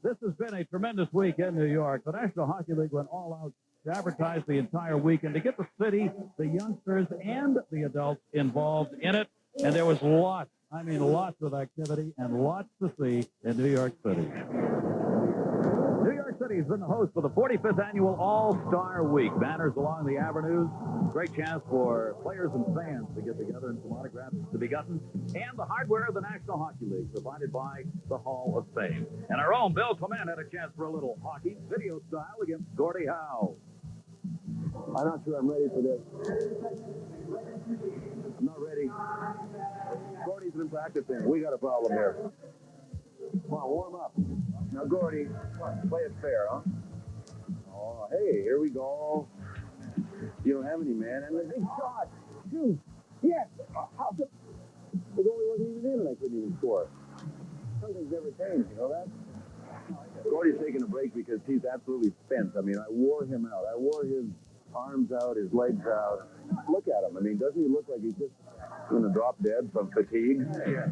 This has been a tremendous week in New York. The National Hockey League went all out to advertise the entire weekend to get the city, the youngsters, and the adults involved in it. And there was lots of activity and lots to see in New York City. New York City has been the host for the 45th annual All-Star Week. Banners along the avenues. Great chance for players and fans to get together and some autographs to be gotten. And the hardware of the National Hockey League provided by the Hall of Fame. And our own Bill Clement had a chance for a little hockey, video style, against Gordie Howe. I'm not sure I'm ready for this. I'm not ready. Gordie's been practicing. We got a problem here. Come on, warm up. Now, Gordie, play it fair, huh? Oh, hey, here we go. You don't have any, man. And the big shot. Shoot. Yes. How come? The goalie wasn't even in and I couldn't even score. Something's never changed, you know that? Gordie's taking a break because he's absolutely spent. I mean, I wore him out. I wore his arms out, his legs out. Look at him. I mean, doesn't he look like he's just going to drop dead from fatigue? Yeah.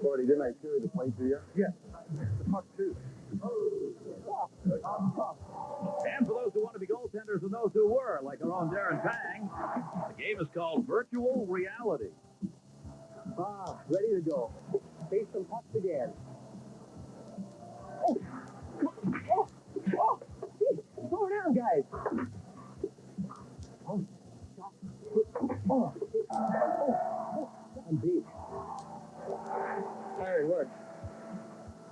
Gordie, didn't I carry the plate for you? Yes. The puck, too. And for those who want to be goaltenders and those who were, like our own Darren Pang, the game is called Virtual Reality. Ready to go. Face some pucks again. Oh! Slow down, guys. I'm beat. There it works.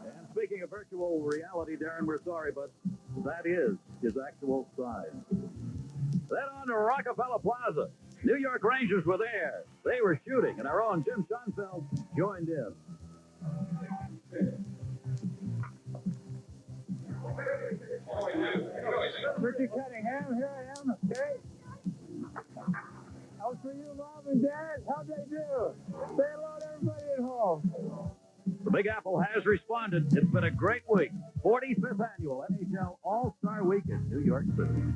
And speaking of virtual reality, Darren, we're sorry, but that is his actual size. Then on to Rockefeller Plaza. New York Rangers were there. They were shooting, and our own Jim Schoenfeld joined in. Richard Cunningham, here I am. Okay. How's for you, Mom and Dad? How'd they do? Say hello to everybody at home. The Big Apple has responded. It's been a great week. 45th annual NHL All-Star Week in New York City.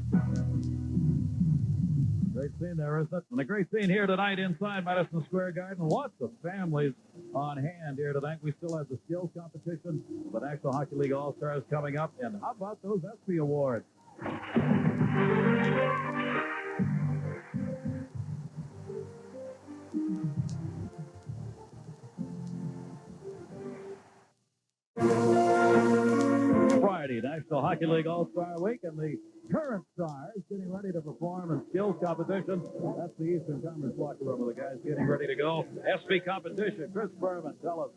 Great scene there, isn't it? And a great scene here tonight inside Madison Square Garden. Lots of families on hand here tonight. We still have the skills competition, the National Hockey League All-Stars coming up. And how about those ESPY Awards? Friday, National Hockey League All-Star Week, and the current stars getting ready to perform in skills competition. That's the Eastern Conference locker room of the guys getting ready to go. ESPY competition. Chris Berman, tell us.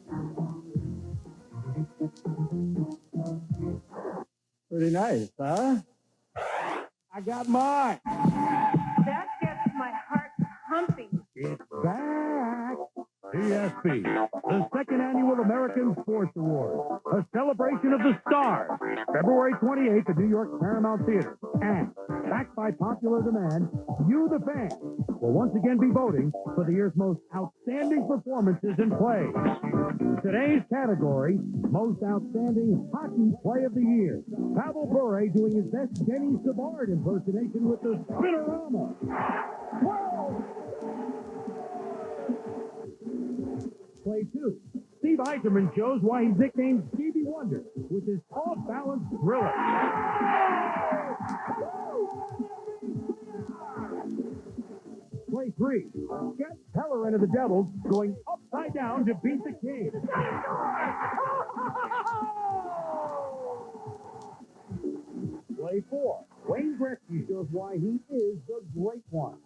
Pretty nice, huh? I got mine. That gets my heart pumping. It's back. ESPY, the second annual American Sports Awards, a celebration of the stars. February 28th at New York Paramount Theater. And, backed by popular demand, you, the fans, will once again be voting for the year's most outstanding performances and plays. Today's category, Most Outstanding Hockey Play of the Year. Pavel Bure doing his best Denny Savard impersonation with the Spinorama. Whoa! Play 2. Steve Eiserman shows why he's nicknamed Stevie Wonder with his off-balance thriller. Play 3. Get Heller into the Devils going upside down to beat the King. Play 4. Wayne Gretzky shows why he is the Great One.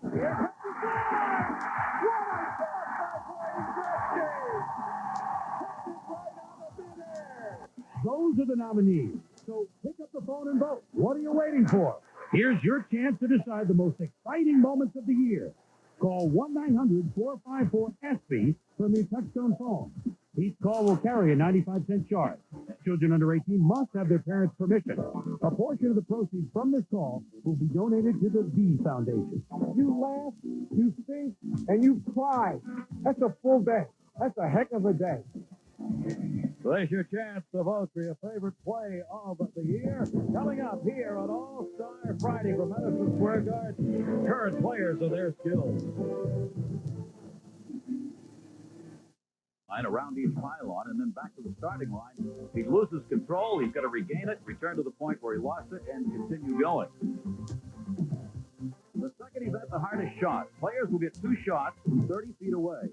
Those are the nominees. So pick up the phone and vote. What are you waiting for? Here's your chance to decide the most exciting moments of the year. Call 1-900-454-ESPY from your touchtone phone. Each call will carry a 95-cent charge. Children under 18 must have their parents' permission. A portion of the proceeds from this call will be donated to the V Foundation. You laugh, you think, and you cry. That's a full day. That's a heck of a day. There's your chance to vote for your favorite play of the year. Coming up here on All-Star Friday from Madison Square Garden, current players of their skills. line around each pylon and then back to the starting line. If he loses control, he's got to regain it, return to the point where he lost it, and continue going. The second event, the hardest shot. Players will get 2 shots from 30 feet away.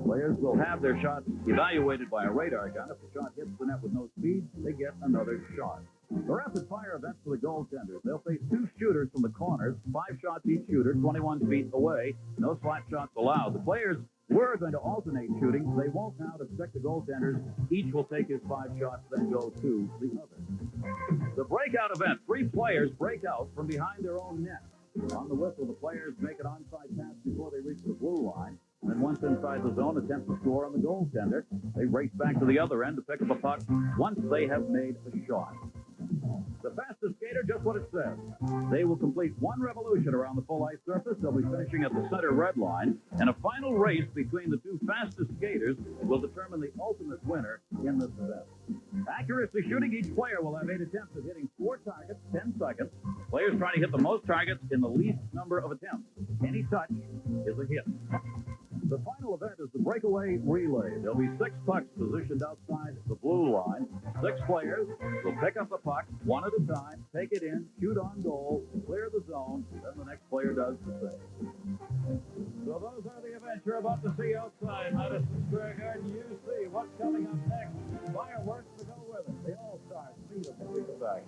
Players will have their shots evaluated by a radar gun. If the shot hits the net with no speed, they get another shot. The rapid-fire events for the goaltenders. They'll face 2 shooters from the corners, 5 shots each shooter, 21 feet away. No slap shots allowed. The players were going to alternate shooting. They won't now to protect the goaltenders. Each will take his 5 shots, then go to the other. The breakout event. 3 players break out from behind their own net. On the whistle, the players make an onside pass before they reach the blue line. And then once inside the zone, attempt to score on the goaltender. They race back to the other end to pick up a puck once they have made a shot. The fastest skater, just what it says. They will complete 1 revolution around the full ice surface. They'll be finishing at the center red line. And a final race between the 2 fastest skaters will determine the ultimate winner in this event. Accuracy shooting, each player will have 8 attempts at hitting 4 targets, 10 seconds. Players trying to hit the most targets in the least number of attempts. Any touch is a hit. The final event is the breakaway relay. There'll be 6 pucks positioned outside the blue line. 6 players will pick up the puck 1 at a time, take it in, shoot on goal, clear the zone, then the next player does the same. So those are the events you're about to see outside Madison Square Garden. You see what's coming up next. Fireworks to go with it. The All-Stars. See them when we come back.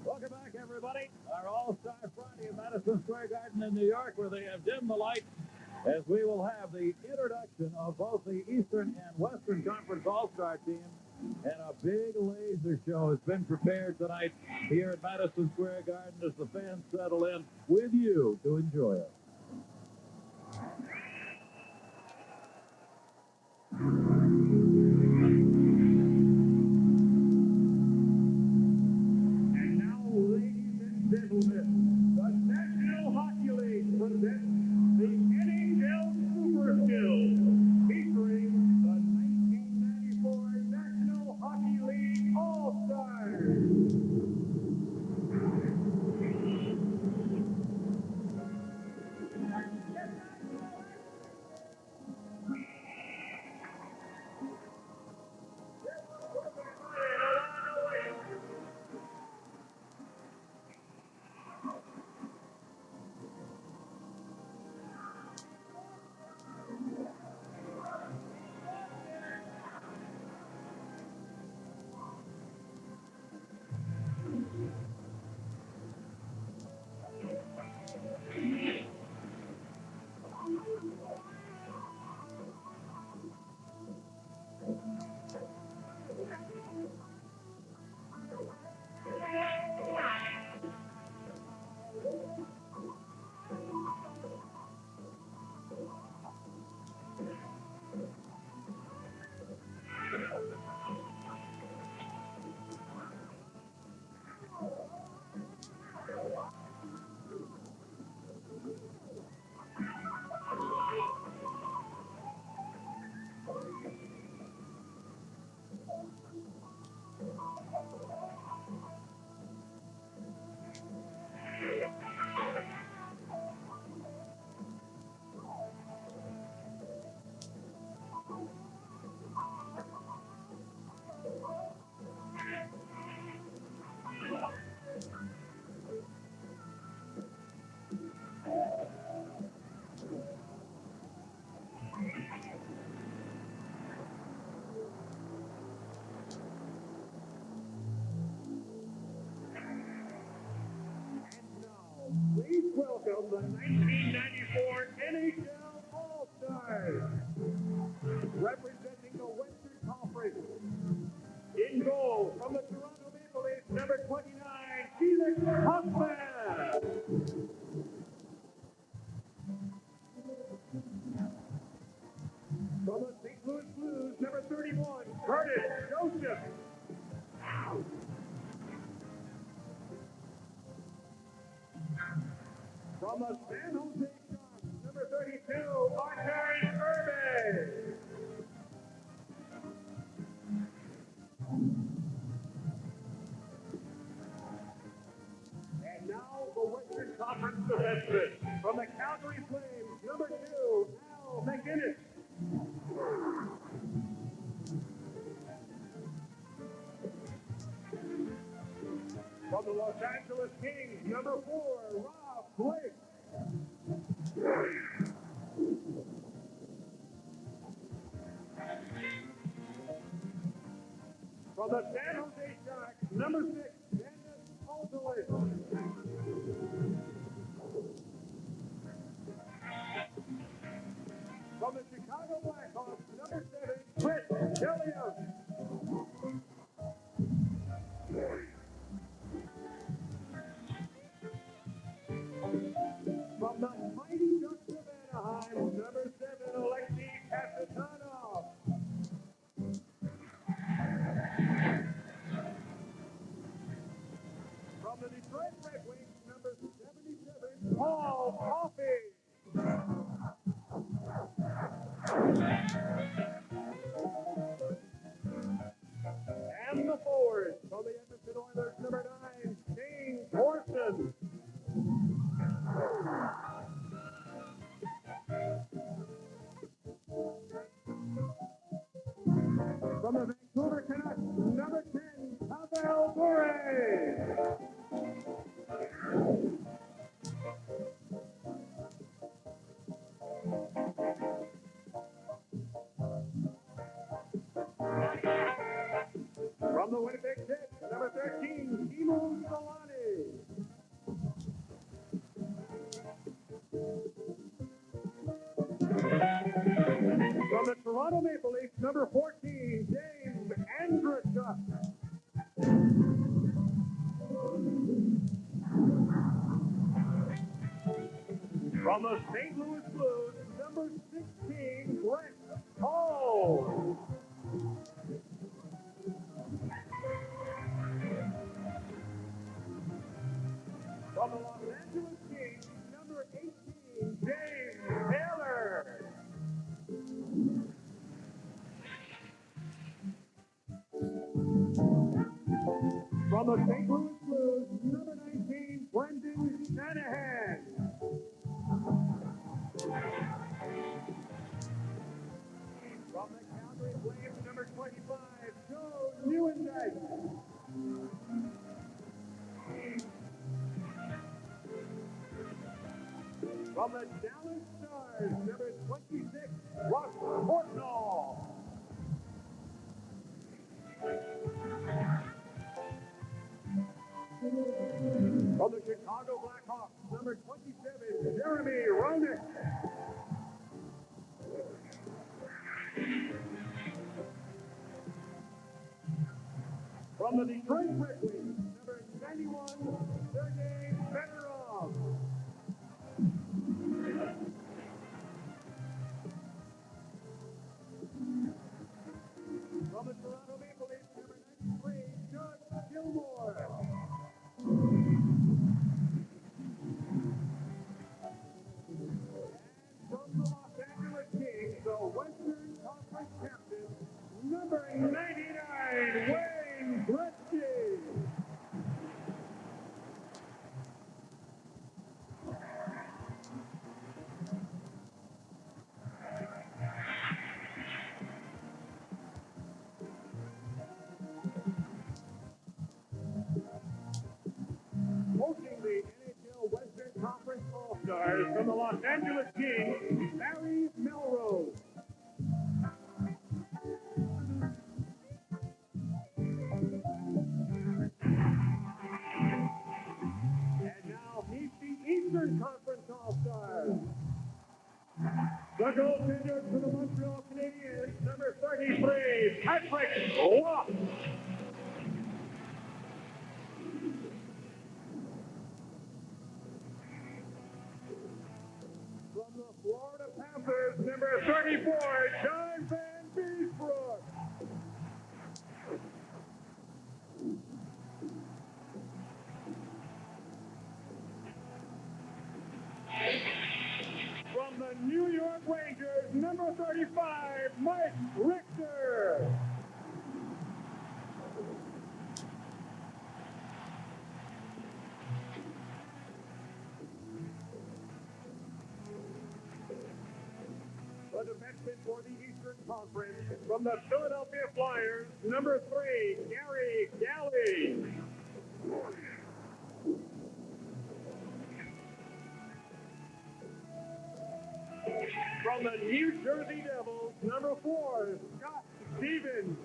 Welcome back, everybody. Our All-Star Friday at Madison Square Garden in New York, where they have dimmed the lights, as we will have the introduction of both the Eastern and Western Conference All-Star teams. And a big laser show has been prepared tonight here at Madison Square Garden as the fans settle in with you to enjoy it. And now, ladies and gentlemen, the National Hockey League presents the NHL Super Skills, featuring the 1994 National Hockey League All-Stars. Please welcome the 1994 NHL All-Stars. Representing the Western Conference. In goal from the Toronto Maple Leafs, number 29, Felix Hoffman. From the St. Louis Blues, number 31, Curtis Joseph. From the San Jose Sharks, number 32, Arturs Irvin. defenseman. From the Calgary Flames, number 2, Al McInnes. From the Los Angeles Kings, number 4, Rob Blake. From the San Jose Sharks, number 6, Dennis Alderlin. From the Chicago Blackhawks, number 7, Chris Chelios. From the mighty Ducks of Anaheim, number 7, Alexei Kapitanov. From the Detroit Red Wings, number 77, Paul Coffey. And the forward from the Edmonton Oilers, number 9, Shane Thorson. From the Vancouver Canucks, number 10, Pavel Bure. From the Winnipeg Jets, number 13, Timo Solani. From the Toronto Maple Leafs, number 14, James Andrechuk. From the St. Louis Blues, number 16, Brett Hall. From the Los Angeles Kings, number 18, James Taylor. From the St. Louis Blues, number 19, Brendan Shanahan. From the Calgary Flames, number 25, Joe Nieuwendyk. From the Dallas Stars, number 26, Ross Portnoy. From the Chicago Blackhawks, number 27, Jeremy Roenick. From the Detroit Red Wings, number 91, Sergei Fedorov. From the Toronto Maple Leafs, number 93, Doug Gilmour. From the Los Angeles Kings, the Western Conference captain, number 99, Wayne Gretzky. Coaching the NHL Western Conference All-Stars from the Los Angeles Kings, Barry Melrose. And now meet the Eastern Conference All-Stars. The goaltender for the Montreal Canadiens, number 33, Patrick Roy. From the Florida Panthers, number 34, John Van Beesbrook. From the New York Rangers, number 35, Mike Richter. The defenseman for the Eastern Conference from the Philadelphia Flyers, number 3, Gary Galley. From the New Jersey Devils, number 4, Scott Stevens.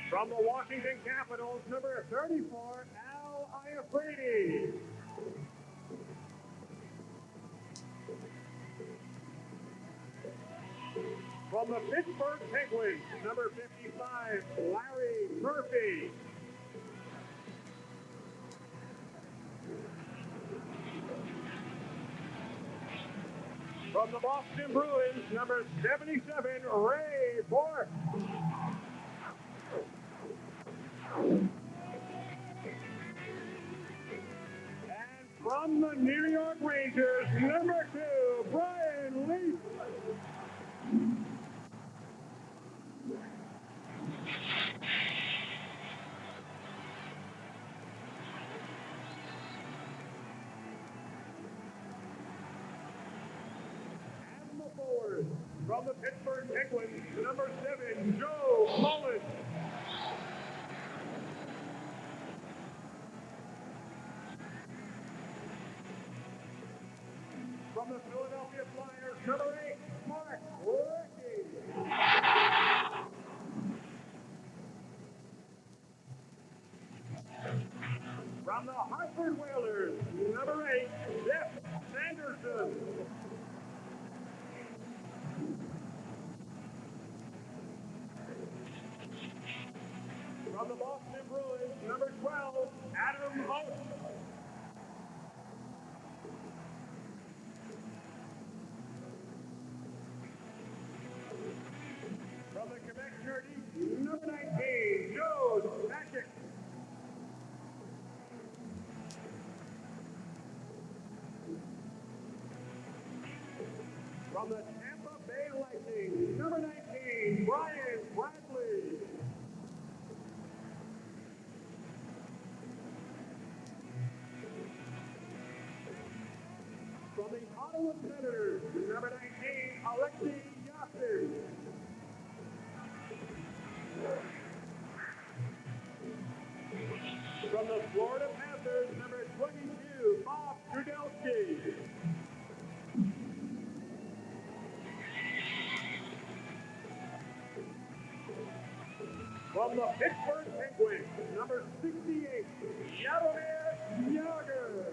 From the Washington Capitals, number 34, Al Iafrate. From the Pittsburgh Penguins, number 55, Larry Murphy. From the Boston Bruins, number 77, Ray Bourque. And from the New York Rangers, number 2, Brian Leaf. And the forward, from the Pittsburgh Penguins, number 7, Joe Mullen. From the Philadelphia Flyers, number 8, Mark Recchi. From the Hartford Whalers, number 8, Jeff Sanderson. From the Boston Bruins, number 12, Adam Oates. From the Quebec Nordiques, number 19, Joe Sakic. From the Tampa Bay Lightning, number 19, Brian Bradley. From the Ottawa Senators, number 19, Alexei Yassin. From the Florida Panthers, number 22, Bob Trudelski. From the Pittsburgh Penguins, number 68, Jaromir Jagr.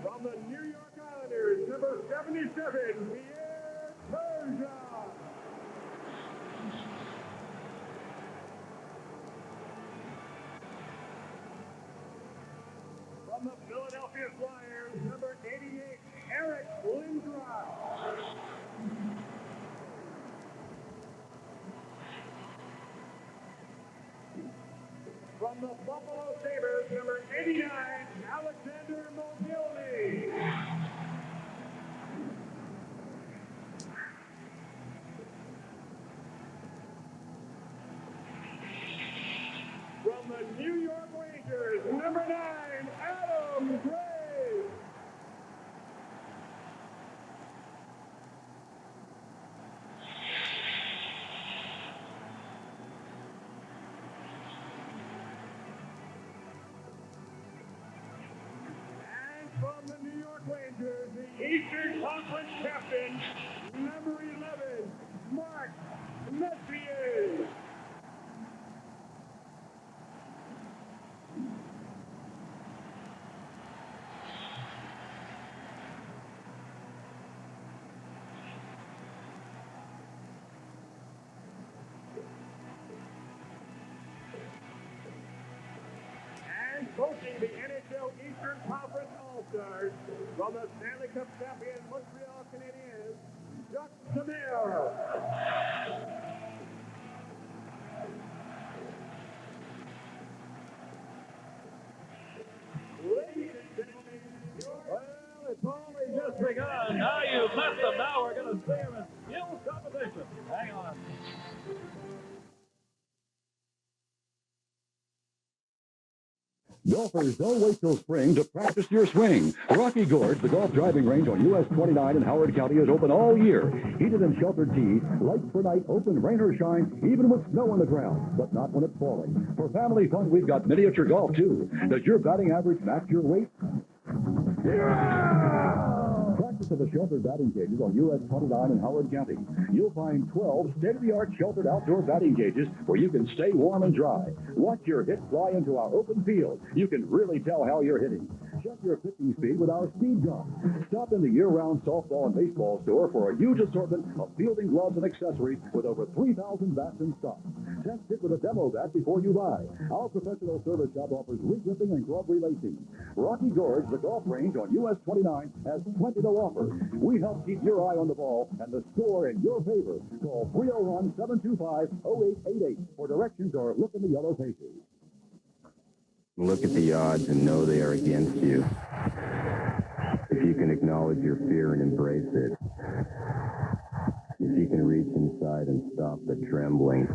From the New York Islanders, number 77, Pierre Bergeron. From the Philadelphia Flyers, number 88, Eric Lindros. From the Buffalo Sabres, number 89, Alexander Mogilny. From the New York Rangers, number 9, Adam Gray. And from the New York Rangers, the Eastern Conference captain, number 11, Mark Messier. And coaching the NHL Eastern Conference All-Stars from the Stanley Cup champion Montreal Canadiens, Chuck Samir. Ladies and gentlemen, Well, it's only just begun. Now you've met them. Now we're going to see them in skill competition. Hang on. Golfers, don't wait till spring to practice your swing. Rocky Gorge, the golf driving range on US 29 in Howard County, is open all year. Heated and sheltered tees, lights per night, open rain or shine, even with snow on the ground, but not when it's falling. For family fun, we've got miniature golf, too. Does your batting average match your weight? Practice at the sheltered batting cages on US 29 in Howard County. You'll find 12 state-of-the-art sheltered outdoor batting cages where you can stay warm and dry. Watch your hits fly into our open field. You can really tell how you're hitting. Check your pitching speed with our speed gun. Stop in the year-round softball and baseball store for a huge assortment of fielding gloves and accessories with over 3,000 bats in stock. Test it with a demo bat before you buy. Our professional service shop offers re-gripping and glove relacing. Rocky Gorge, the golf range on US 29, has plenty to offer. We help keep your eye on the ball and the score in your favor. Call 301-725-0888 for directions or look in the yellow pages. Look at the odds and know they are against you. If you can acknowledge your fear and embrace it. If you can reach inside and stop the trembling,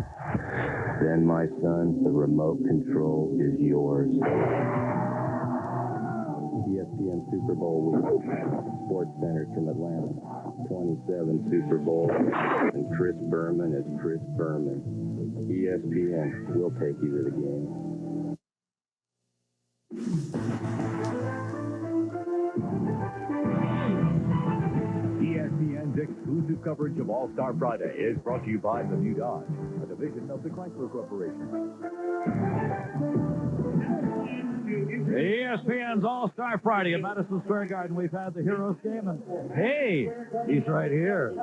then, my son, the remote control is yours. ESPN Super Bowl week. Sports Centers from Atlanta. 27 Super Bowl. And Chris Berman is Chris Berman. ESPN will take you to the game. ESPN's exclusive coverage of All-Star Friday is brought to you by the New Dodge, a division of the Chrysler Corporation. ESPN's All-Star Friday at Madison Square Garden. We've had the Heroes game, and hey, he's right here.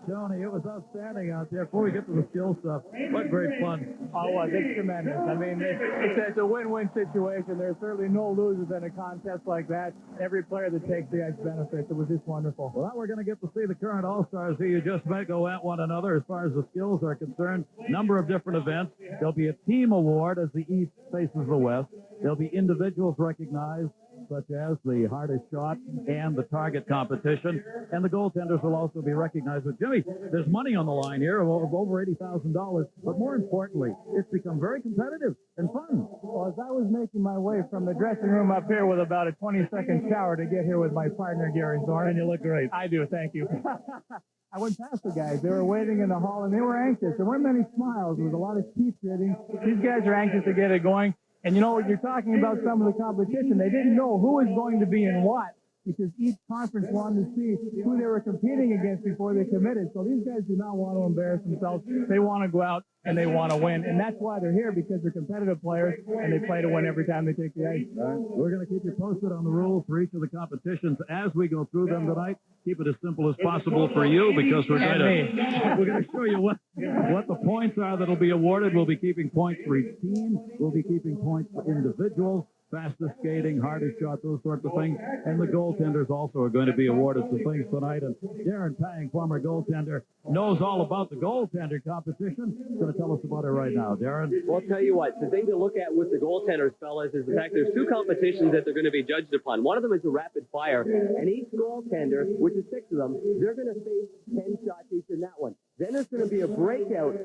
Tony, it was outstanding out there. Before we get to the skill stuff, what great fun. Oh, it's tremendous. I mean, it's a win-win situation. There's certainly no losers in a contest like that. Every player that takes the ice benefits. It was just wonderful. Well, now we're going to get to see the current All-Stars who you just met go at one another as far as the skills are concerned. Number of different events. There'll be a team award as the East faces the West. There'll be individuals recognized, such as the hardest shot and the target competition. And the goaltenders will also be recognized. But, Jimmy, there's money on the line here of over $80,000. But more importantly, it's become very competitive and fun. Well, as I was making my way from the dressing room up here with about a 20-second shower to get here with my partner, Gary Zorn. And you look great. I do, thank you. I went past the guys. They were waiting in the hall, and they were anxious. There weren't many smiles. There was a lot of teeth gritting. These guys are anxious to get it going. And you know, when you're talking about some of the competition, they didn't know who was going to be in what because each conference wanted to see who they were competing against before they committed. So these guys do not want to embarrass themselves. They want to go out and they want to win. And that's why they're here, because they're competitive players and they play to win every time they take the ice. We're going to keep you posted on the rules for each of the competitions as we go through them tonight. Keep it as simple as possible for you because we're going to show you what the points are that'll be awarded. We'll be keeping points for each team. We'll be keeping points for individuals. Fastest skating, hardest shot, those sorts of things. And the goaltenders also are going to be awarded some things tonight. And Darren Pang, former goaltender, knows all about the goaltender competition. He's going to tell us about it right now. Darren? Well, I'll tell you what. The thing to look at with the goaltenders, fellas, is the fact there's two competitions that they're going to be judged upon. One of them is a rapid fire. And each goaltender, which is 6 of them, they're going to face 10 shots each in that one. Then there's going to be a breakout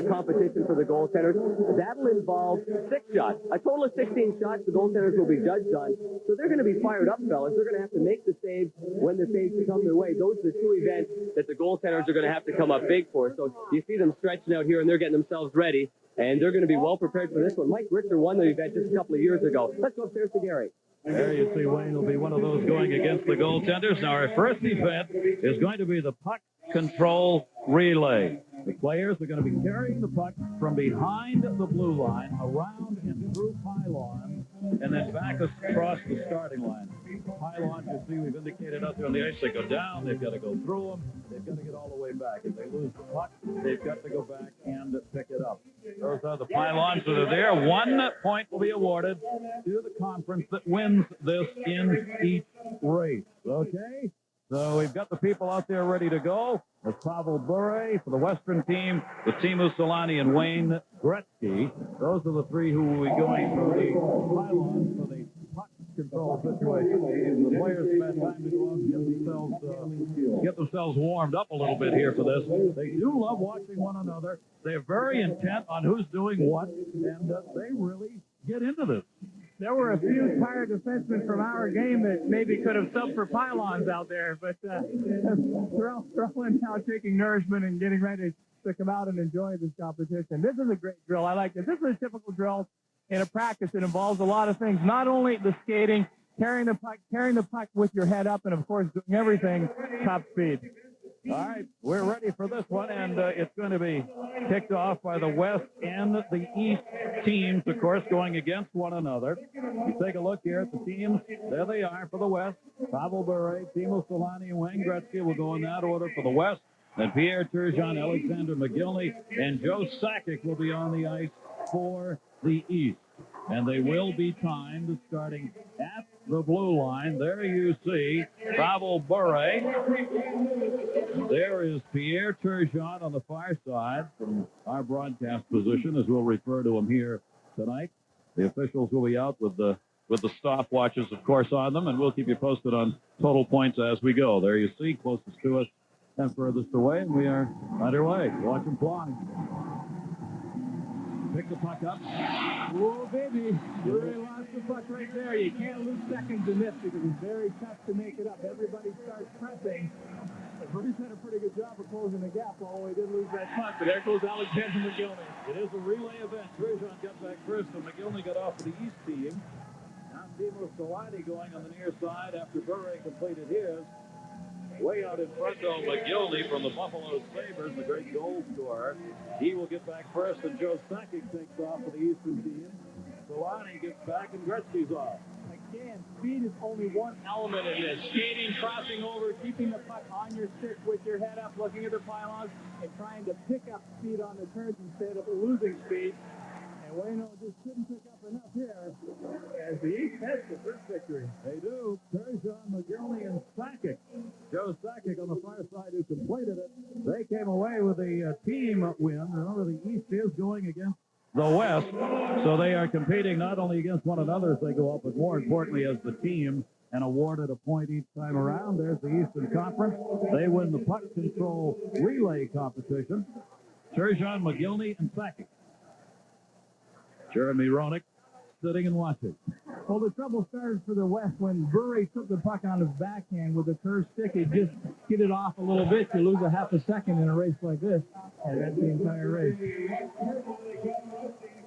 competition for the goaltenders. That'll involve 6 shots. A total of 16 shots the goaltenders will be judged on. So they're going to be fired up, fellas. They're going to have to make the saves when the saves come their way. Those are the 2 events that the goaltenders are going to have to come up big for. So you see them stretching out here, and they're getting themselves ready. And they're going to be well prepared for this one. Mike Richter won the event just a couple of years ago. Let's go upstairs to Gary. There you see Wayne will be one of those going against the goaltenders. Now, our first event is going to be the puck control relay. The players are going to be carrying the puck from behind the blue line, around and through pylons, and then back across the starting line. Pylons, you see, we've indicated out there on the ice, they go down, they've got to go through them, they've got to get all the way back. If they lose the puck, they've got to go back and pick it up. Those are the pylons that are there. 1 point will be awarded to the conference that wins this in each race. Okay? So we've got the people out there ready to go. It's Pavel Bure for the Western team, the Teemu Solani and Wayne Gretzky. Those are the 3 who will be going through the pylons for the puck control situation. The players have had time to go out and get themselves warmed up a little bit here for this. They do love watching one another. They're very intent on who's doing what, and they really get into this. There were a few tired defensemen from our game that maybe could have subbed for pylons out there, but throwing out, taking nourishment and getting ready to come out and enjoy this competition. This is a great drill. I like this. This is a typical drill in a practice. It involves a lot of things, not only the skating, carrying the puck with your head up, and of course doing everything top speed. All right, we're ready for this one, and it's going to be kicked off by the West and the East teams, of course, going against one another. You take a look here at the teams. There they are for the West. Pavel Bure, Timo Solani, and Wayne Gretzky will go in that order for the West. Then Pierre Turgeon, Alexander McGillney, and Joe Sakic will be on the ice for the East. And they will be timed starting at the blue line. There you see Pavel Bure. There is Pierre Turgeon on the far side from our broadcast position, as we'll refer to him here tonight. The officials will be out with the stopwatches, of course, on them, and we'll keep you posted on total points as we go. There you see, closest to us and furthest away, and we are underway. Watch them fly. Pick the puck up. Oh, baby. Bure lost the puck right there. You can't lose seconds in this because it's very tough to make it up. Everybody starts pressing. Bruce had a pretty good job of closing the gap, although he did lose that puck. But there goes Alexander McGillney. It is a relay event. Turgeon got back first, and McGillney got off for the East team. Now Timo Solani going on the near side after Bure completed his. Way out in front, though, McGillney from the Buffalo Sabres, the great goal scorer. He will get back first, and Joe Sakic takes off for the Eastern team. Solani gets back, and Gretzky's off. Again, speed is only one element in this. Skating, crossing over, keeping the puck on your stick with your head up, looking at the pylons, and trying to pick up speed on the turns instead of losing speed. And Wayno just couldn't pick up enough here as the East has the first victory. They do. Turgeon, McGillney, and Sakic. Joe Sakic on the far side who completed it. They came away with a team win. Remember, the East is going against the West, so they are competing not only against one another as they go up, but more importantly as the team, and awarded a point each time around. There's the Eastern Conference. They win the puck control relay competition. Turgeon, McGillney, and Sakic. Jeremy Roenick sitting and watching. Well, the trouble started for the West when Bure took the puck on his backhand with a curved stick. He just get it off a little bit. You lose a half a second in a race like this, and that's the entire race.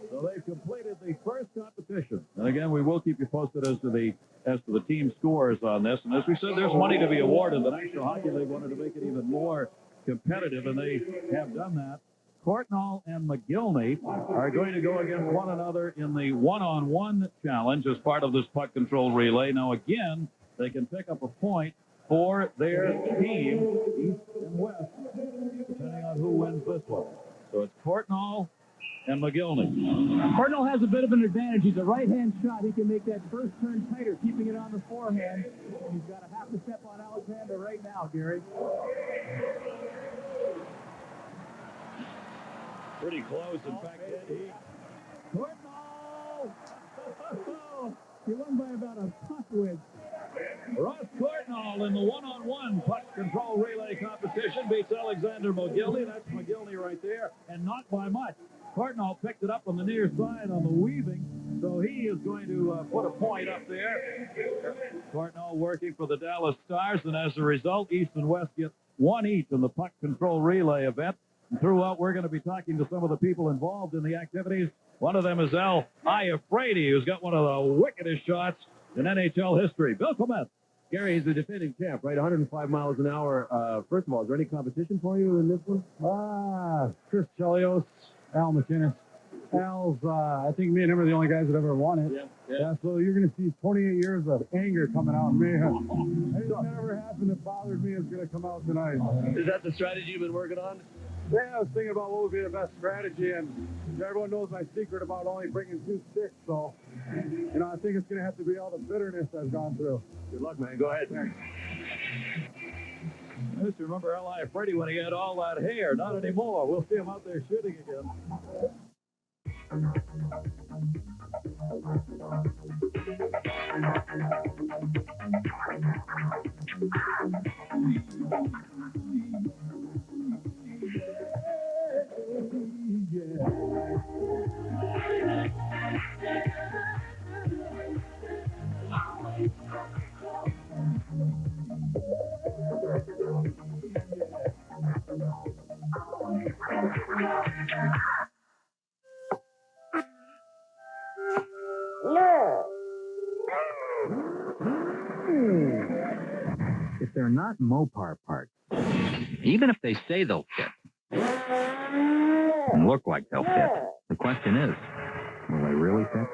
So they've completed the first competition. And again, we will keep you posted as to the team scores on this. And as we said, there's money to be awarded. The National Hockey League wanted to make it even more competitive, and they have done that. Courtnall and McGillney are going to go against one another in the one-on-one challenge as part of this puck control relay. Now, again, they can pick up a point for their team, East and West, depending on who wins this one. So it's Courtnall and McGillney. Courtnall has a bit of an advantage. He's a right-hand shot. He can make that first turn tighter, keeping it on the forehand. He's got a half a step on Alexander right now, Gary. Pretty close, in fact. Courtnall! He won by about a puck width. Ross Courtnall in the one-on-one puck control relay competition beats Alexander McGillney. That's McGillney right there, and not by much. Courtnall picked it up on the near side on the weaving, so he is going to put a point up there. Courtnall working for the Dallas Stars, and as a result, East and West get one each in the puck control relay event. And throughout, we're going to be talking to some of the people involved in the activities. One of them is Al Iafrate, who's got one of the wickedest shots in NHL history. Bill Clement. Gary, he's the defending champ, right? 105 miles an hour. First of all, is there any competition for you in this one? Chris Chelios, Al McInnes. Al's, I think me and him are the only guys that ever won it. Yeah, so you're going to see 28 years of anger coming out in me. Anything that ever happened that bothered me is going to come out tonight. Is that the strategy you've been working on? Yeah, I was thinking about what would be the best strategy, and everyone knows my secret about only bringing 2 sticks, so, I think it's going to have to be all the bitterness I've gone through. Good luck, man. Go ahead. Thanks. I used to remember Al Iafrate when he had all that hair. Not anymore. We'll see him out there shooting again. not Mopar parts. Even if they say they'll fit and look like they'll fit, the question is, will they really fit?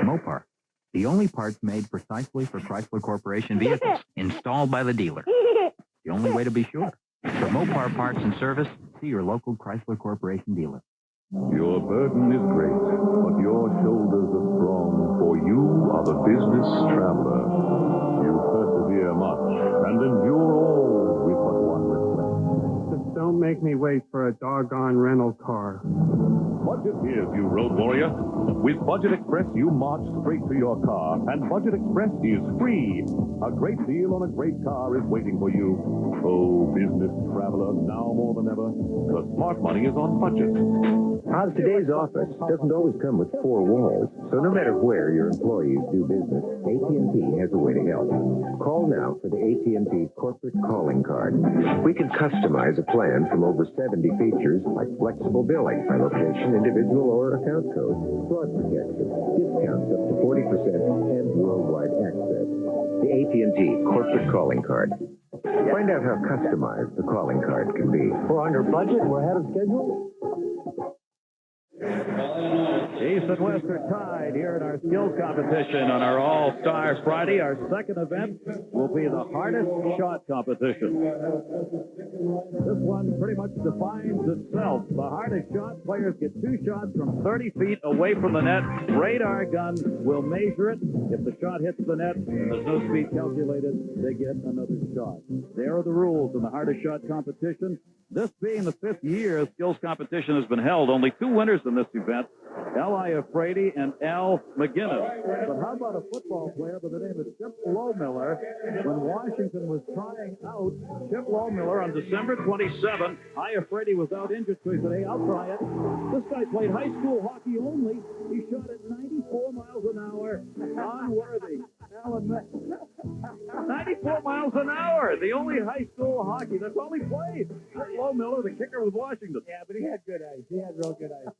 Mopar, the only parts made precisely for Chrysler Corporation vehicles, installed by the dealer. The only way to be sure. For Mopar parts and service, see your local Chrysler Corporation dealer. Your burden is great, but your shoulders are strong, for you are the business traveler. You persevere much and endure all with but one request. Just don't make me wait for a doggone rental car. Budget hears you, Road Warrior. With Budget Express, you march straight to your car, and Budget Express is free. A great deal on a great car is waiting for you. Oh, business traveler, now more than ever, the smart money is on Budget. Today's office doesn't always come with four walls, so no matter where your employees do business, AT&T has a way to help. Call now for the AT&T Corporate Calling Card. We can customize a plan from over 70 features like flexible billing by location, individual or account code, fraud protection, discounts up to 40%, and worldwide access. The AT&T Corporate Calling Card. Find out how customized the calling card can be. We're under budget. We're ahead of schedule. East and West are tied here in our skills competition on our All-Star Friday. Our second event will be the hardest shot competition. This one pretty much defines itself. The hardest shot, players get 2 shots from 30 feet away from the net. Radar gun will measure it. If the shot hits the net, there's no speed calculated, they get another shot. There are the rules in the hardest shot competition. This being the 5th year skills competition has been held, only 2 winners in this event, L.I. Afraidy and Al McGinnis. But how about a football player by the name of Chip Lowmiller? When Washington was trying out Chip Lowmiller on December 27th, Afraidy was out injured, so he said, hey, I'll try it. This guy played high school hockey only. He shot at 94 miles an hour, unworthy. 94 miles an hour, the only high school hockey. That's all he played. Lowmiller, the kicker with Washington. Yeah, but he had good eyes. He had real good eyes.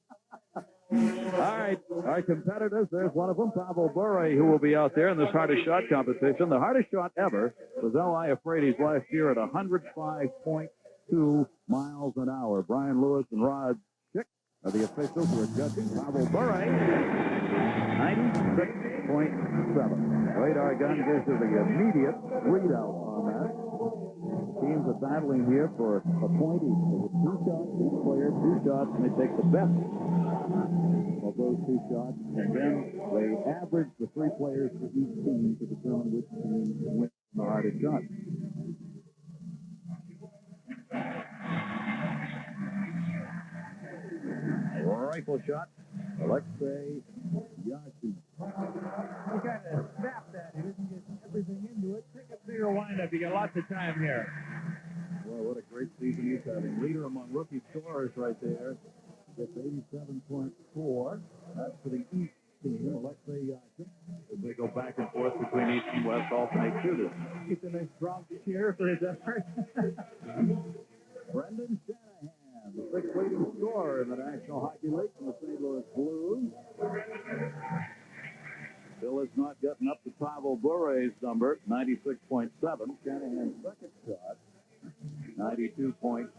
All right, our competitors, there's one of them, Pavel Bure, who will be out there in this hardest shot competition. The hardest shot ever was L.I. Afraidy's last year at 105.2 miles an hour. Brian Lewis and Rod Schick are the officials who are judging. Pavel Bure, 96.7. Radar gun gives you the immediate readout on that. Teams are battling here for a point each. They get 2 shots, each player 2 shots, and they take the best of those 2 shots, and then they average the 3 players for each team to determine which team wins the hardest shot. Rifle shot, Alexei Yashi. He kind of snapped that. He didn't get everything into it. Take a bigger windup. You got lots of time here. Well, what a great season he's having. Leader among rookie scorers right there. Gets 87.4. That's for the East team. Alexei Yashi. As they go back and forth between East and West, alternate shooters. Gets a nice drop cheer for his effort. Brendan Shanahan, the 6th leading scorer in the National Hockey League from the St. Louis Blues. Still has not gotten up to Pavel Bure's number, 96.7. Shanahan's second shot, 92.8.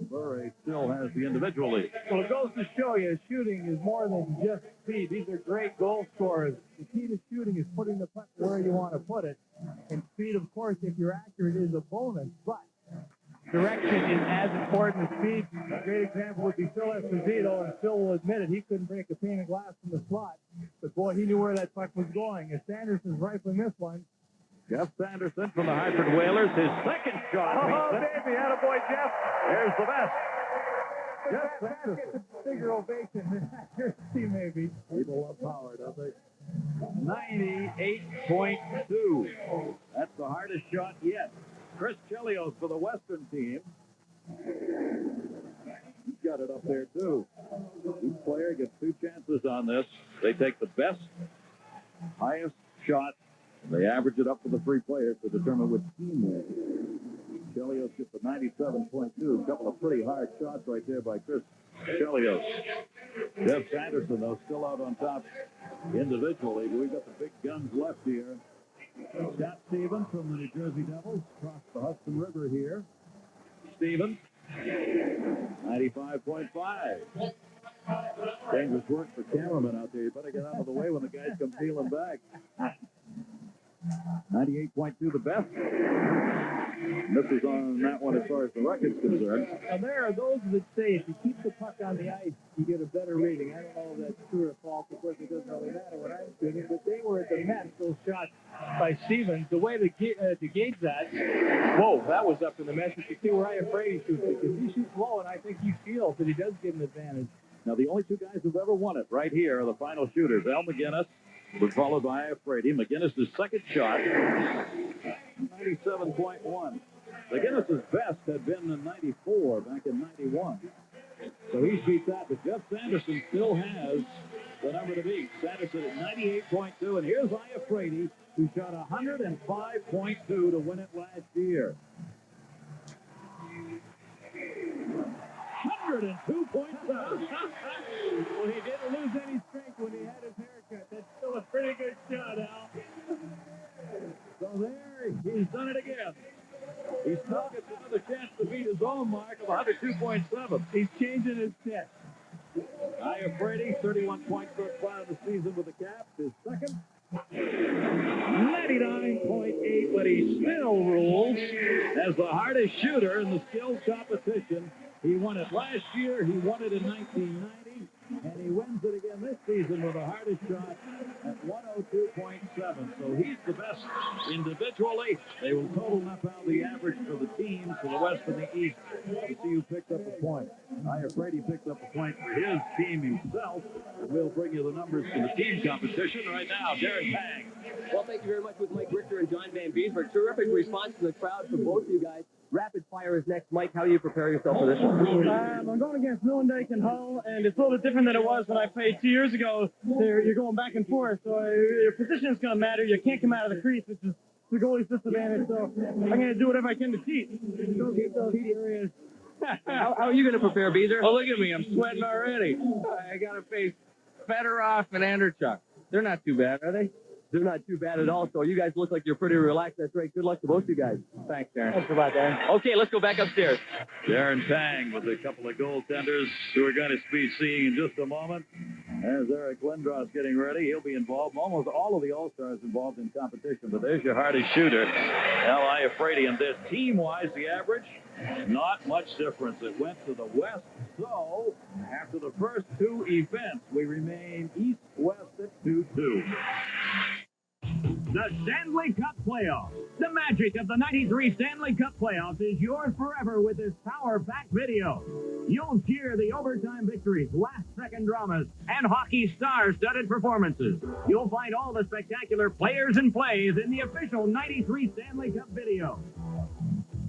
Bure still has the individual lead. Well, it goes to show you, shooting is more than just speed. These are great goal scorers. The key to shooting is putting the puck where you want to put it. And speed, of course, if you're accurate, is a bonus. But direction is as important as speed. A great example would be Phil Esposito, and Phil will admit it. He couldn't break a pane of glass from the slot. But, boy, he knew where that puck was going. If Sanderson's rifling this one. Jeff Sanderson from the Hartford Whalers, his second shot. Oh, baby, attaboy, Jeff. There's the best. Jeff Sanderson. Gets a bigger ovation than accuracy, maybe. People love power, don't they? 98.2. That's the hardest shot yet. Chris Chelios for the Western team. He's got it up there, too. Each player gets 2 chances on this. They take the best, highest shot, and they average it up for the 3 players to determine which team wins. Chelios gets a 97.2. A couple of pretty hard shots right there by Chris Chelios. Jeff Sanderson, though, still out on top individually. But we've got the big guns left here. Scott Stevens from the New Jersey Devils across the Hudson River here. Stevens, 95.5. Dangerous work for cameramen out there. You better get out of the way when the guys come peeling back. 98.2 the best. Misses on that one as far as the record's concerned. Now, there are those that say if you keep the puck on the ice, you get a better rating. I don't know if that's true or false. Of course, it doesn't really matter what I'm shooting, but they were at the net, those shots by Stevens. The way to gauge that, whoa, that was up in the mesh. You can see where I am afraid he shoots it, because he shoots low, and I think he feels that he does get an advantage. Now, the only two guys who've ever won it right here are the final shooters. Al McGinnis was followed by Frady. McGinnis' second shot, 97.1. McGinnis' best had been in 94 back in 91. So he's beat that, but Jeff Sanderson still has the number to beat. Sanderson at 98.2, and here's Frady, who shot 105.2 to win it last year. 102.7. Well, he didn't lose any strength when he had his haircut. That's still a pretty good shot, Al. So there, he's done it again. He still gets another chance to beat his own mark of 102.7. He's changing his set. Frady, 31 points so far in the season with the Caps. His second, 99.8, but he still rules as the hardest shooter in the skills competition. He won it last year. He won it in 1990. And he wins it again this season with the hardest shot at 102.7. So he's the best individually. They will total up out the average for the teams for the West and the East to see who picked up the point. Frady picked up a point for his team himself. And we'll bring you the numbers for the team competition right now. Darren Pang. Well, thank you very much with Mike Richter and John Van Beesburg. Terrific response to the crowd from both of you guys. Rapid fire is next. Mike, how do you prepare yourself for this one? I'm going against Millendijk and Hull, and it's a little bit different than it was when I played 2 years ago. You're going back and forth, so your position is going to matter. You can't come out of the crease, which is the goalie's disadvantage, so I'm going to do whatever I can to cheat. Don't keep those areas. How are you going to prepare, Beezer? Oh, look at me. I'm sweating already. I got to face Fedorov and Anderchuk. They're not too bad, are they? They're not too bad at all, so you guys look like you're pretty relaxed. That's great. Good luck to both of you guys. Thanks, Darren. Thanks a lot, Darren. Okay, let's go back upstairs. Darren Pang with a couple of goaltenders who we're going to be seeing in just a moment. As Eric Lindros getting ready, he'll be involved. Almost all of the All-Stars involved in competition, but there's your hardest shooter, Al Frady. And this team-wise, the average, not much difference. It went to the West. So, after the first two events, we remain East-West at 2-2. The Stanley Cup Playoffs. The magic of the 93 Stanley Cup Playoffs is yours forever with this power-packed video. You'll cheer the overtime victories, last-second dramas, and hockey star-studded performances. You'll find all the spectacular players and plays in the official 93 Stanley Cup video.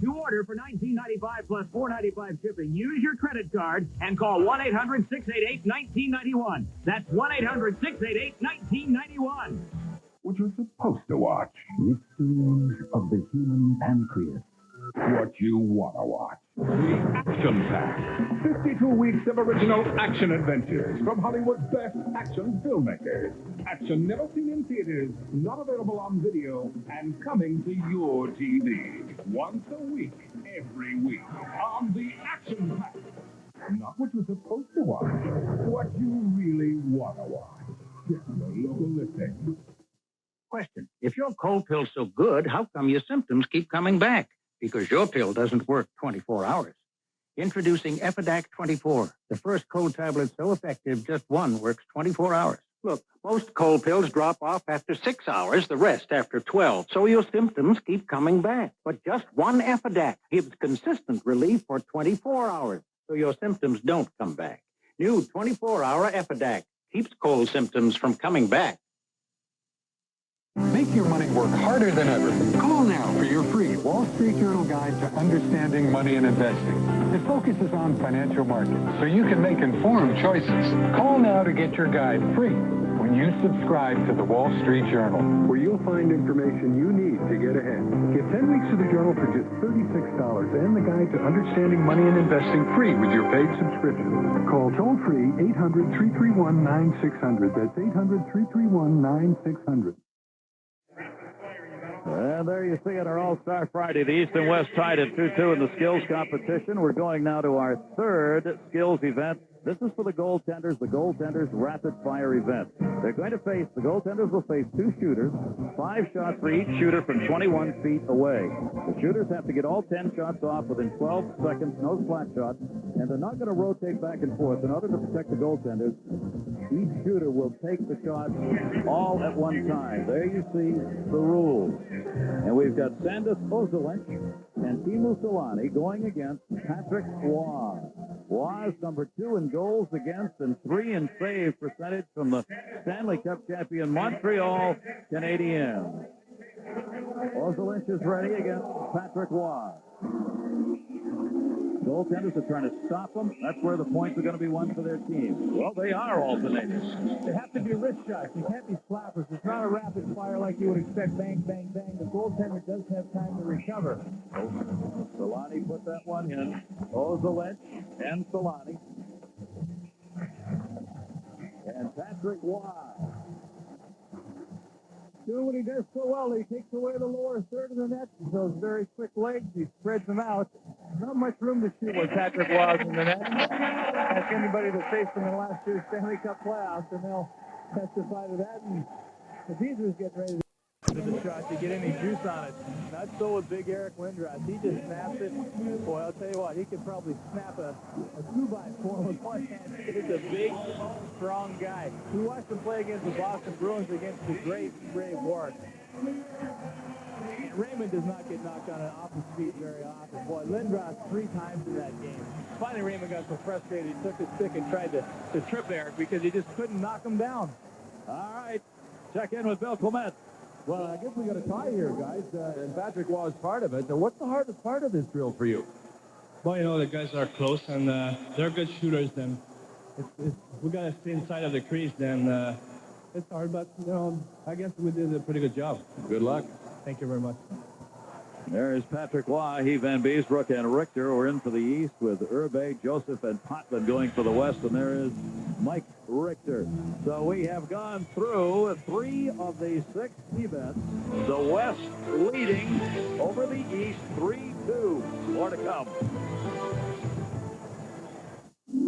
To order for $19.95 plus $4.95 shipping, use your credit card and call 1-800-688-1991. That's 1-800-688-1991. What you're supposed to watch. Mysteries of the Human Pancreas. What you want to watch. The Action Pack. 52 weeks of original action adventures from Hollywood's best action filmmakers. Action never seen in theaters, not available on video, and coming to your TV. Once a week, every week, on the Action Pack. Not what you're supposed to watch. What you really want to watch. Get your local listing. Question. If your cold pill's so good, how come your symptoms keep coming back? Because your pill doesn't work 24 hours. Introducing Epidac 24, the first cold tablet so effective just one works 24 hours. Look, most cold pills drop off after 6 hours, the rest after 12, so your symptoms keep coming back. But just one Epidac gives consistent relief for 24 hours, so your symptoms don't come back. New 24-hour Epidac keeps cold symptoms from coming back. Make your money work harder than ever. Call now for your free Wall Street Journal Guide to Understanding Money and Investing. It focuses on financial markets so you can make informed choices. Call now to get your guide free when you subscribe to the Wall Street Journal, where you'll find information you need to get ahead. Get 10 weeks of the journal for just $36 and the guide to understanding money and investing free with your paid subscription. Call toll-free 800-331-9600. That's 800-331-9600. And there you see it, our All-Star Friday. The East and West tied at 2-2 in the skills competition. We're going now to our third skills event. This is for the goaltenders rapid fire event. The goaltenders will face two shooters, 5 shots for each shooter from 21 feet away. The shooters have to get all 10 shots off within 12 seconds, no flat shots, and they're not going to rotate back and forth. In order to protect the goaltenders, each shooter will take the shots all at one time. There you see the rules. And we've got Sandis Ozelench and Teemu Solani going against Patrick Waugh. Waugh is number 2 in goals against and 3 in save percentage from the Stanley Cup champion Montreal Canadiens. Ozelench is ready against Patrick Waugh. Goaltenders are trying to stop them. That's where the points are going to be won for their team. Well, they are alternating. They have to be wrist shots. They can't be slappers. It's not a rapid fire like you would expect. Bang, bang, bang. The goaltender does have time to recover. Solani put that one in. Ozelench and Solani. And Patrick Waugh. Doing what he does so well. He takes away the lower third of the net with those very quick legs. He spreads them out. Not much room to shoot when Patrick Waugh's in the net. Ask anybody that faced him in the last year's Stanley Cup playoffs, and they'll testify to that. And the Beavers getting ready to the shot to get any juice on it. Not so with big Eric Lindros. He just snaps it. Boy, I'll tell you what, he could probably snap a 2x4 with one hand. He's a big, strong guy. We watched him play against the Boston Bruins against the great Ray Ward. Raymond does not get knocked on off his feet very often. Boy, Lindros 3 times in that game. Finally, Raymond got so frustrated, he took his stick and tried to trip Eric because he just couldn't knock him down. All right. Check in with Bill Clement. Well, I guess we got a tie here, guys, and Patrick Waugh is part of it. Now, what's the hardest part of this drill for you? Well, you know, the guys are close, and they're good shooters, and if we got to stay inside of the crease, then it's hard, but, you know, I guess we did a pretty good job. Good luck. Thank you very much. There's Patrick Waugh, Heath Van Beesbrook, and Richter. We're in for the East with Urbe, Joseph, and Potvin going for the West, and there is Mike Richter. So we have gone through 3 of the 6 events. The West leading over the East 3-2. More to come.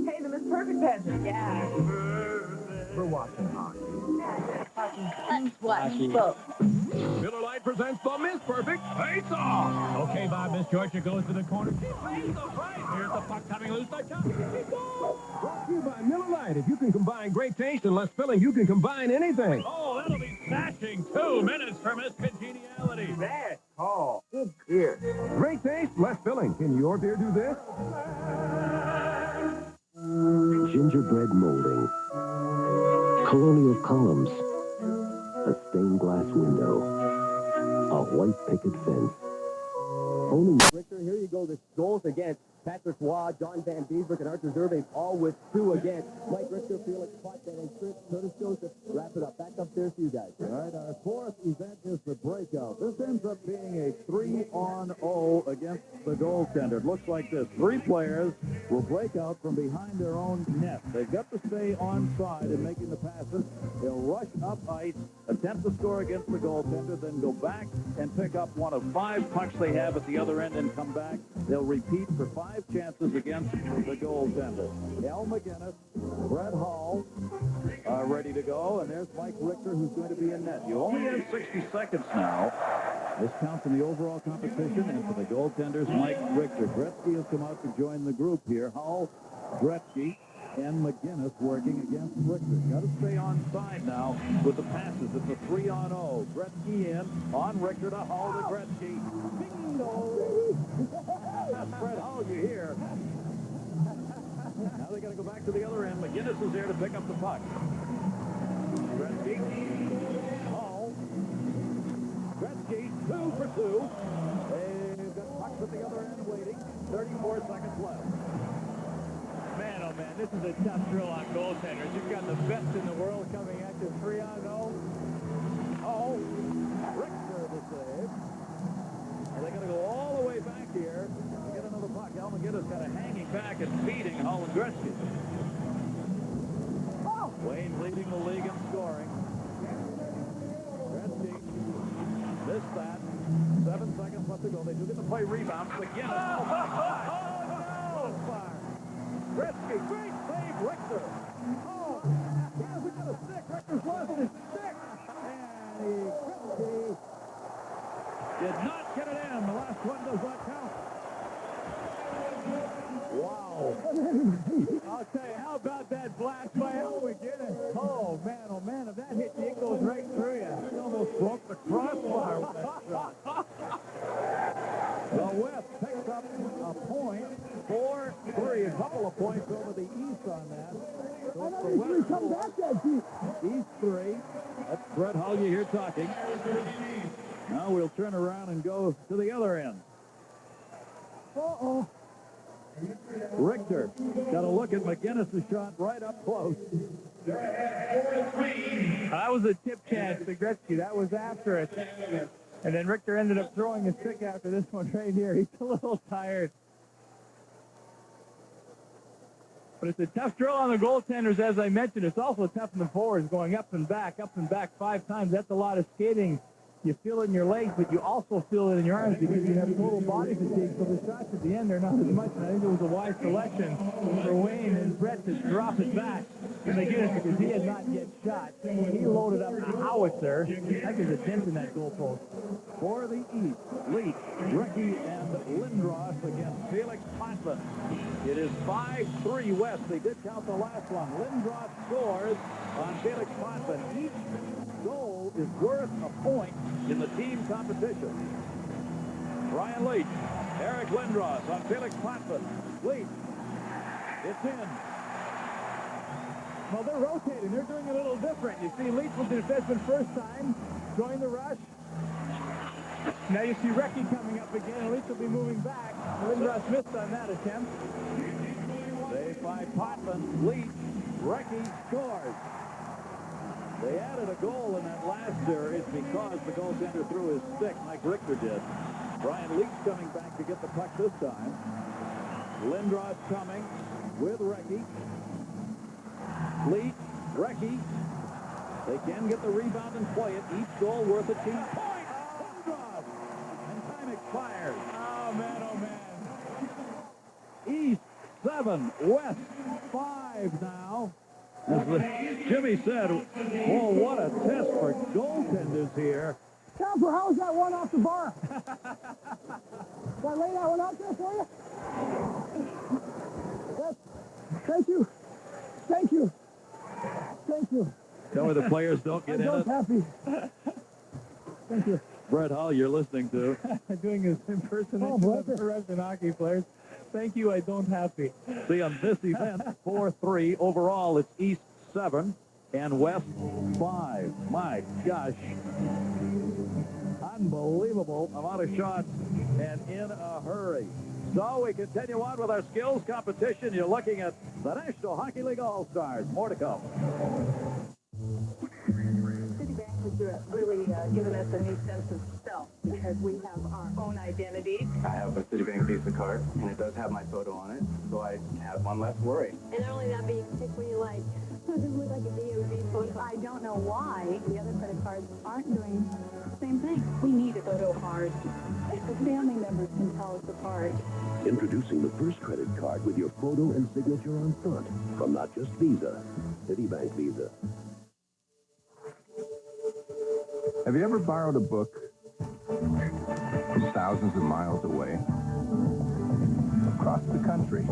Hey, the Miss Perfect pageant. Yeah. We're watching hockey. Let's watch both. Miller Lite presents the Miss Perfect Face-Off. Okay, Bob, Miss Georgia goes to the corner. She plays the right. Here's the puck coming loose by Chuck. Brought to you by Miller Lite. If you can combine great taste and less filling, you can combine anything. Oh, that'll be smashing. 2 minutes for Miss Congeniality. Bad call. Good beer. Great taste, less filling. Can your beer do this? Gingerbread molding, colonial columns, a stained glass window, a white picket fence. Only Richter, here you go. The goals against Patrick Waugh, John Van Beesbrook, and Arthur Zerbe, all with 2 against. Mike Richter, Felix Potvin, and Curtis Joseph. Wrap it up. Back upstairs to you guys. All right, our 4th event is the breakout. This ends up being a 3-on-0 against the goaltender. It looks like this. 3 players will break out from behind their own net. They've got to stay onside in making the passes. They'll rush up ice, attempt to score against the goaltender, then go back and pick up one of 5 pucks they have at the other end and come back. They'll repeat for 5 chances against the goaltender. Al McGinnis, Brett Hall are ready to go, and there's Mike Richter, who's going to be in net. You only have 60 seconds now. This counts in the overall competition, and for the goaltenders, Mike Richter. Gretzky has come out to join the group here. Hall, Gretzky, and McGinnis working against Richter. Got to stay on side now with the passes. It's a 3-on-0. Gretzky in, on Richter to Hall to Gretzky. Bingo! Fred Hall, you hear. Now they got to go back to the other end. McGinnis is there to pick up the puck. Gretzky, Hall, Gretzky, 2 for 2. They've got pucks at the other end waiting. 34 seconds left. Man, oh man, this is a tough drill on goaltenders. You've got the best in the world coming at you 3-on-0. Oh, Richter the save. Well, they got to go all the way back here to get another puck. Al McGinnis got a hanging back and feeding Hall and Gretzky. Oh. Wayne leading the league in scoring. Gretzky missed that. play rebound. McGinnis. Oh, my God. Gretzky, great save, Richter. Oh, yeah, we got a stick. Richter's lost his stick. And Gretzky did not get it in. The last one does not count. Wow. I'll tell you, how about that blast by Al McGinnis? Oh, man, if that hits you, it goes right through you. He almost broke the crossbar with that shot. The West picks up a point, 4-3, a couple of points over the East on that. So it's the West come back that deep. East 3. That's Brett Hulge here talking. Now we'll turn around and go to the other end. Uh-oh. Richter got a look at McGinnis' shot right up close. That was a tip chance to Gretzky. That was after it. And then Richter ended up throwing a stick after this one right here. He's a little tired. But it's a tough drill on the goaltenders, as I mentioned. It's also tough on the forwards, going up and back 5 times. That's a lot of skating. You feel it in your legs, but you also feel it in your arms because you have total body fatigue. So the shots at the end are not as much. And I think it was a wise selection for Wayne and Brett to drop it back to McGinnis because he had not yet shot. He loaded up a howitzer. I think there's a dent in that goalpost. For the East, Leach, Recchi, and Lindros against Felix Potvin. It is 5-3 West. They did count the last one. Lindros scores on Felix Potvin. Each goal is worth a point in the team competition. Brian Leach, Eric Lindros on Felix Potvin. Leach, it's in. Well, they're rotating. They're doing a little different. You see Leach was the defenseman first time, joined the rush. Now you see Recchi coming up again, and Leach will be moving back. Lindros missed on that attempt. Saved by Potvin. Leach, Recchi scores. They added a goal in that last series because the goaltender threw his stick like Richter did. Brian Leach coming back to get the puck this time. Lindros coming with Recchi. Leach, Recchi. They can get the rebound and play it. Each goal worth a team point. Lindros. And time expires. Oh, man. East 7, West 5 now. As Jimmy said, oh, what a test for goaltenders here. Camper, how was that one off the bar? Did I lay that one out there for you? Yes. Thank you. Tell me the players don't get in it. Happy. Thank you. Brett Hull, you're listening to. Doing his impersonation of Russian hockey players. Thank you, I don't happy. See, on this event, 4-3. Overall, it's East 7 and West 5. My gosh. Unbelievable amount of shots and in a hurry. So we continue on with our skills competition. You're looking at the National Hockey League All-Stars. More to come. Has really given us a new sense of self because we have our own identities. I have a Citibank Visa card, and it does have my photo on it, so I have one less worry. And not only that, but you can pick what you like. It look like a DMV photo. I don't know why the other credit cards aren't doing the same thing. We need a photo card. The family members can tell us apart. Introducing the first credit card with your photo and signature on front from not just Visa, Citibank Visa. Have you ever borrowed a book from thousands of miles away, across the country,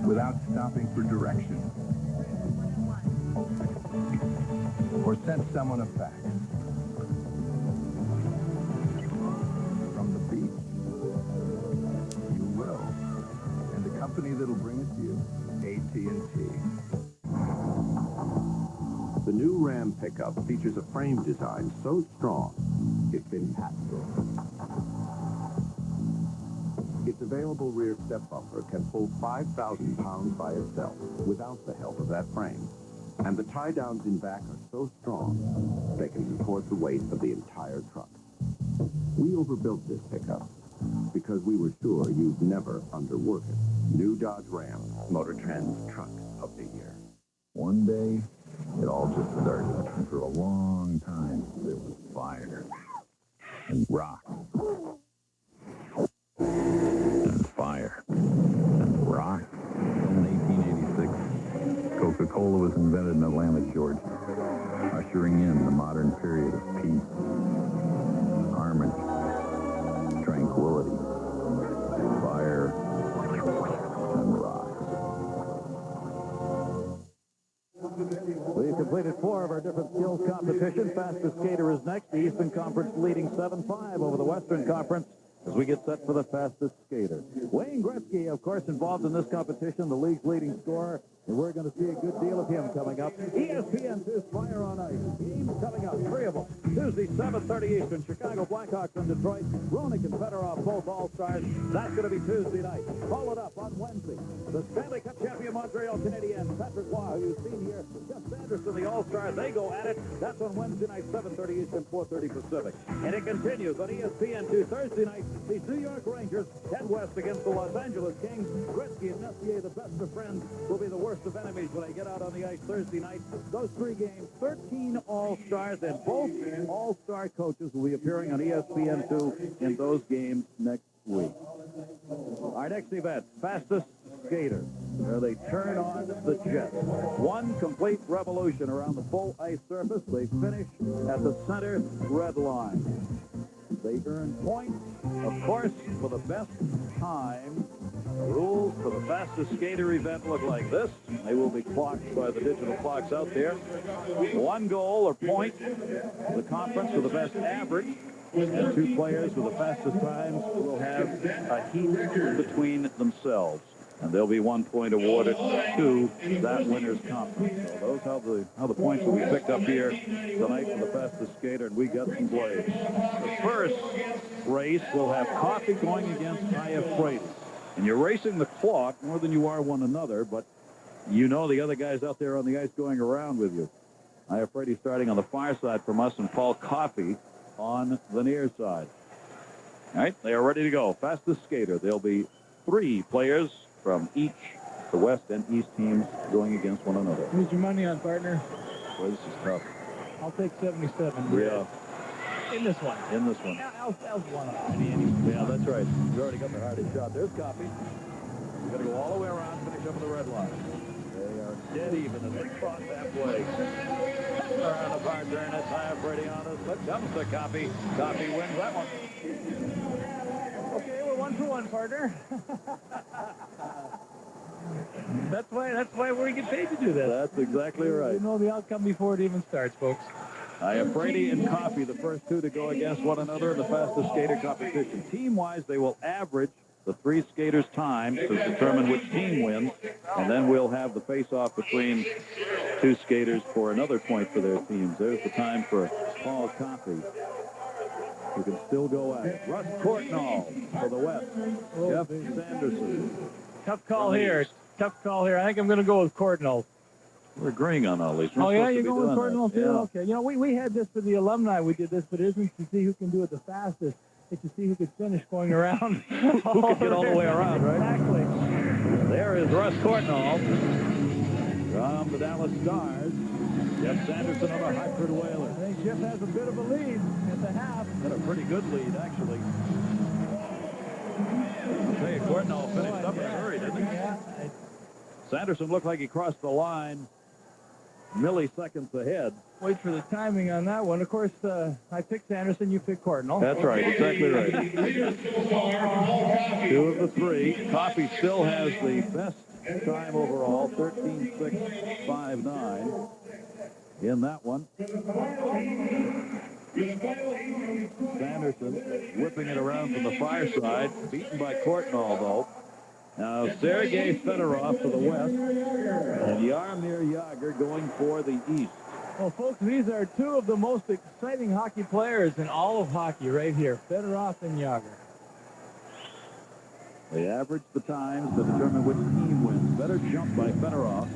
without stopping for directions, or sent someone a fax from the beach? You will, and the company that'll bring it to you, AT&T. The new Ram pickup features a frame design so strong, it's impactful. Its available rear step bumper can pull 5,000 pounds by itself without the help of that frame. And the tie-downs in back are so strong, they can support the weight of the entire truck. We overbuilt this pickup because we were sure you'd never underwork it. New Dodge Ram, Motor Trend's Truck of the Year. One day, it all just started. For a long time, there was fire. and rock and fire and rock. In 1886, Coca-Cola was invented in Atlanta, Georgia, ushering in the modern period of peace, harmony, tranquility, fire, and rock. We've completed 4 of our different skills competition. Fastest skater is next. The Eastern Conference leading 7-5 over the Western Conference as we get set for the fastest skater. Wayne Gretzky, of course, involved in this competition, the league's leading scorer, and we're going to see a good deal of him coming up. ESPN 2's Fire on Ice. Games coming up, 3 of them. Tuesday, 7:30 Eastern. Chicago Blackhawks from Detroit. Roenick and Fedorov, both All-Stars. That's going to be Tuesday night. Followed up on Wednesday. The Stanley Cup champion Montreal Canadiens, Patrick Roy, who you've seen here, Jeff Sanderson, the All-Star, they go at it. That's on Wednesday night, 7:30 Eastern, 4:30 Pacific. And it continues on ESPN 2 Thursday night. The New York Rangers head west against the Los Angeles Kings. Gretzky and Messier, the best of friends, will be the worst of enemies when they get out on the ice Thursday night. Those 3 games, 13 All-Stars, and both All-Star coaches will be appearing on ESPN 2 in those games next week. Our next event, fastest skater, where they turn on the jet. 1 complete revolution around the full ice surface. They finish at the center red line. They earn points, of course, for the best time. Rules for the fastest skater event look like this. They will be clocked by the digital clocks out there. 1 goal or point for the conference for the best average. And 2 players with the fastest times will have a heat between themselves. And there'll be 1 point awarded to that winner's conference. So those how the points will be picked up here tonight for the fastest skater, and we got some blades. The first race will have Coffey going against Iafrate. And you're racing the clock more than you are one another, but you know the other guys out there on the ice going around with you. Iafrate starting on the far side from us, and Paul Coffey on the near side. All right, they are ready to go. Fastest skater. There'll be 3 players from each the West and East teams going against one another. Who's your money on, partner? Boy, this is tough. I'll take 77. Yeah. In this one. In this one. Al's one off. Yeah, that's right. We've already got the hardest shot. There's Coffey. We're going to go all the way around, finish up at the red line. They are dead even as they cross halfway. Around the far turn, it's Iafrate on us. But comes to Coffey. Coffey wins that one. Okay, we're 1 for 1, partner. That's why we get paid to do this. That's exactly right. You know the outcome before it even starts, folks. Iafrate and Coffey, the first 2 to go against one another in the fastest skater competition. Team-wise, they will average the 3 skaters' time to determine which team wins, and then we'll have the face-off between 2 skaters for another point for their teams. There's the time for Paul Coffey, who can still go at it. Russ Courtnall for the West. Jeff Sanderson. Tough call here. Tough call here. I think I'm going to go with Courtnall. We're agreeing on all these. Oh, yeah, you're going with Courtnall, too? Yeah. Okay. You know, we had this for the alumni. We did this, but it isn't to see who can do it the fastest. It's to see who could finish going around. Who could get all the way around, right? Exactly. There is Russ Courtnall from the Dallas Stars. Jeff Sanderson on a Hartford Whalers. I think Jeff has a bit of a lead at the half. Got a pretty good lead, actually. I'll tell you, Courtnall finished up in a hurry, didn't he? Yeah. Sanderson looked like he crossed the line milliseconds ahead. Wait for the timing on that one. Of course, I picked Sanderson, you picked Courtnall. That's right, exactly right. 2 of the 3. Coffey still has the best time overall, 13.659 in that one. Sanderson whipping it around from the far side, beaten by Courtnall, though. Now, Sergei Fedorov to the west, and Jaromir Jagr going for the east. Well, folks, these are 2 of the most exciting hockey players in all of hockey right here, Fedorov and Jagr. They average the times to determine which team wins. Better jump by Fedorov.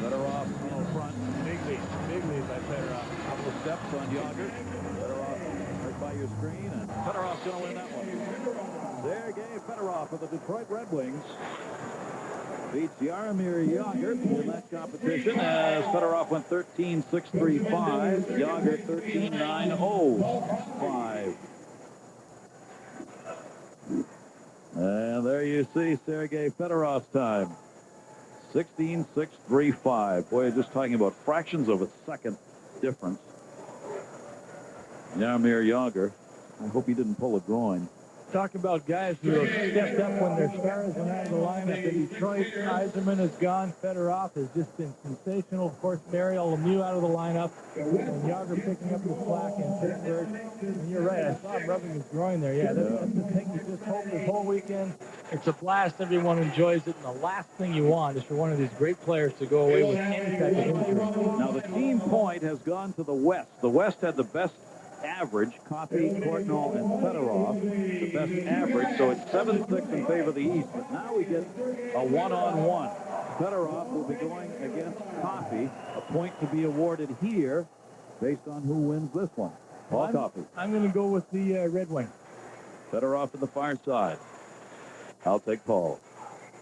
Fedorov in front. Big lead by Fedorov. Couple of steps on Jagr. Fedorov right by your screen, and Fedorov's going to win that one. Sergei Fedorov of the Detroit Red Wings beats Jaromir Jagr in that competition as Fedorov went 13-6-3-5. Jagr 13-9-0-5. And there you see Sergei Fedorov's time. 16-6-3-5. Boy, just talking about fractions of a second difference. Jaromir Jagr. I hope he didn't pull a groin. Talk about guys who have stepped up when their stars went out of the lineup in Detroit. Eiserman is gone. Fedorov has just been sensational. Of course, Mario Lemieux out of the lineup. And Jagr picking up the slack in Pittsburgh. And you're right, I saw him rubbing his groin there. Yeah, that's the thing. You just hope this whole weekend it's a blast. Everyone enjoys it. And the last thing you want is for one of these great players to go away with any type of injury. Now, the team point has gone to the West. The West had the best average, Coffey, Courtnall, and Fedorov, the best average, so it's 7-6 in favor of the East. But now we get a one-on-one. Fedorov will be going against Coffey, a point to be awarded here based on who wins this one. Paul Coffey. I'm going to go with the Red Wing. Fedorov to the far side. I'll take Paul.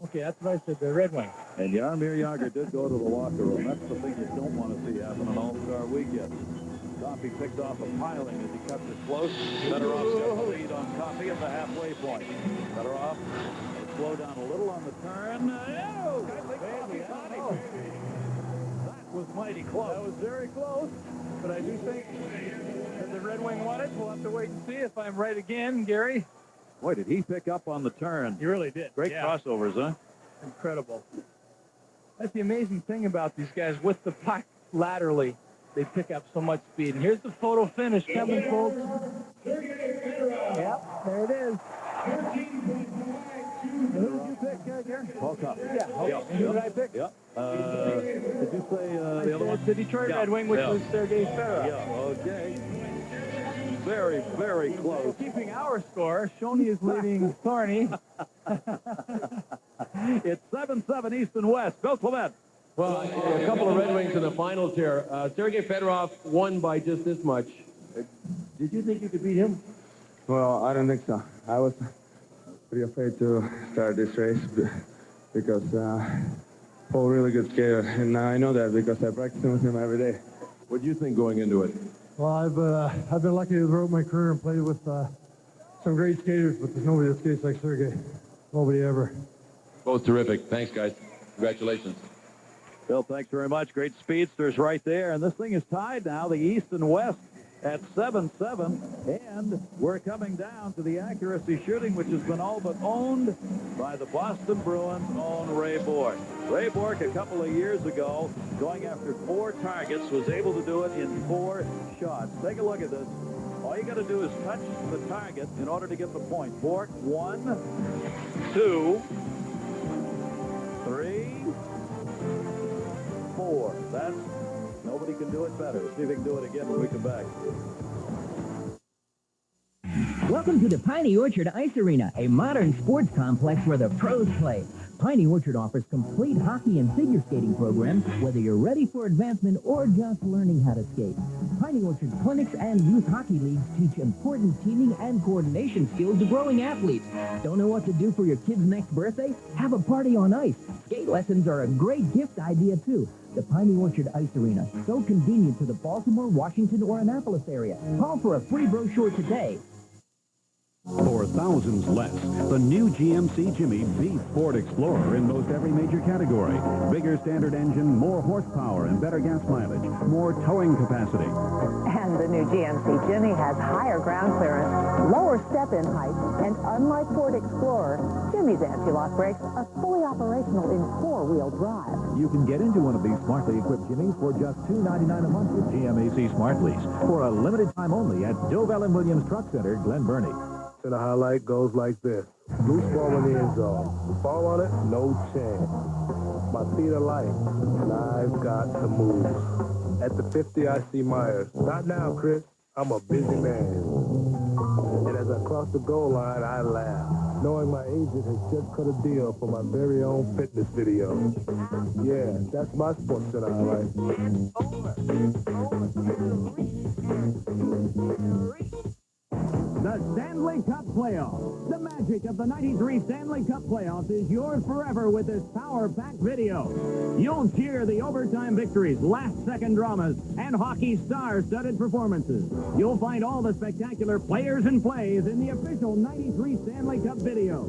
Okay, that's what I said, the Red Wing. And Jaromir Jagr did go to the locker room. That's the thing you don't want to see happen on All-Star Weekend. Coffey picked off a piling as he cuts it close. Fedorov's got the lead on Coffey at the halfway point. Fedorov will slow down a little on the turn. Oh, that was mighty close. That was very close, but I do think that the Red Wing won it. We'll have to wait and see if I'm right again, Gary. Boy, did he pick up on the turn. He really did. Great crossovers, huh? Incredible. That's the amazing thing about these guys. With the puck laterally, they pick up so much speed. And here's the photo finish coming, folks. Yep, there it is. Who did you pick, Gary? Paul Coffey. Yeah, okay. And who did I pick? Yep. Did you say the other one? The Detroit Red Wing, which was Sergei Fedorov. Yeah, okay. Very, very close. Keeping our score, Shoney is leading Thorny. It's 7-7 East and West. Bill Clement. Well, a couple of Red Wings in the finals here. Sergei Fedorov won by just this much. Did you think you could beat him? Well, I don't think so. I was pretty afraid to start this race because Paul really good skater, and I know that because I practice with him every day. What do you think going into it? Well, I've been lucky throughout my career and played with some great skaters, but there's nobody that skates like Sergei. Nobody ever. Both terrific. Thanks, guys. Congratulations. Bill, thanks very much. Great speedsters right there. And this thing is tied now, the East and West at 7-7. And we're coming down to the accuracy shooting, which has been all but owned by the Boston Bruins' own Ray Bourque. Ray Bourque, a couple of years ago, going after 4 targets, was able to do it in 4 shots. Take a look at this. All you got to do is touch the target in order to get the point. Bourque, 1, 2, 3, 4. That's, nobody can do it better. See if we can do it again when we come back. Welcome to the Piney Orchard Ice Arena, a modern sports complex where the pros play. Piney Orchard offers complete hockey and figure skating programs, whether you're ready for advancement or just learning how to skate. Piney Orchard clinics and youth hockey leagues teach important teaming and coordination skills to growing athletes. Don't know what to do for your kid's next birthday? Have a party on ice. Skate lessons are a great gift idea, too. The Piney Orchard Ice Arena, so convenient to the Baltimore, Washington, or Annapolis area. Call for a free brochure today. For thousands less, the new GMC Jimmy beats Ford Explorer in most every major category. Bigger standard engine, more horsepower and better gas mileage, more towing capacity. And the new GMC Jimmy has higher ground clearance, lower step-in height, and unlike Ford Explorer, Jimmy's anti-lock brakes are fully operational in 4-wheel drive. You can get into one of these smartly equipped Jimmys for just $299 a month with GMAC Smart Lease for a limited time only at Dovell & Williams Truck Center, Glen Burnie. And the highlight goes like this. Loose ball in the end zone. Fall on it, no chance. My feet are light, and I've got to move. At the 50, I see Myers. Not now, Chris. I'm a busy man. And as I cross the goal line, I laugh, knowing my agent has just cut a deal for my very own fitness video. Yeah, that's my sports center highlight. The Stanley Stanley Cup playoffs. The magic of the 93 Stanley Cup playoffs is yours forever with this power-packed video. You'll cheer the overtime victories, last-second dramas, and hockey star-studded performances. You'll find all the spectacular players and plays in the official 93 Stanley Cup video.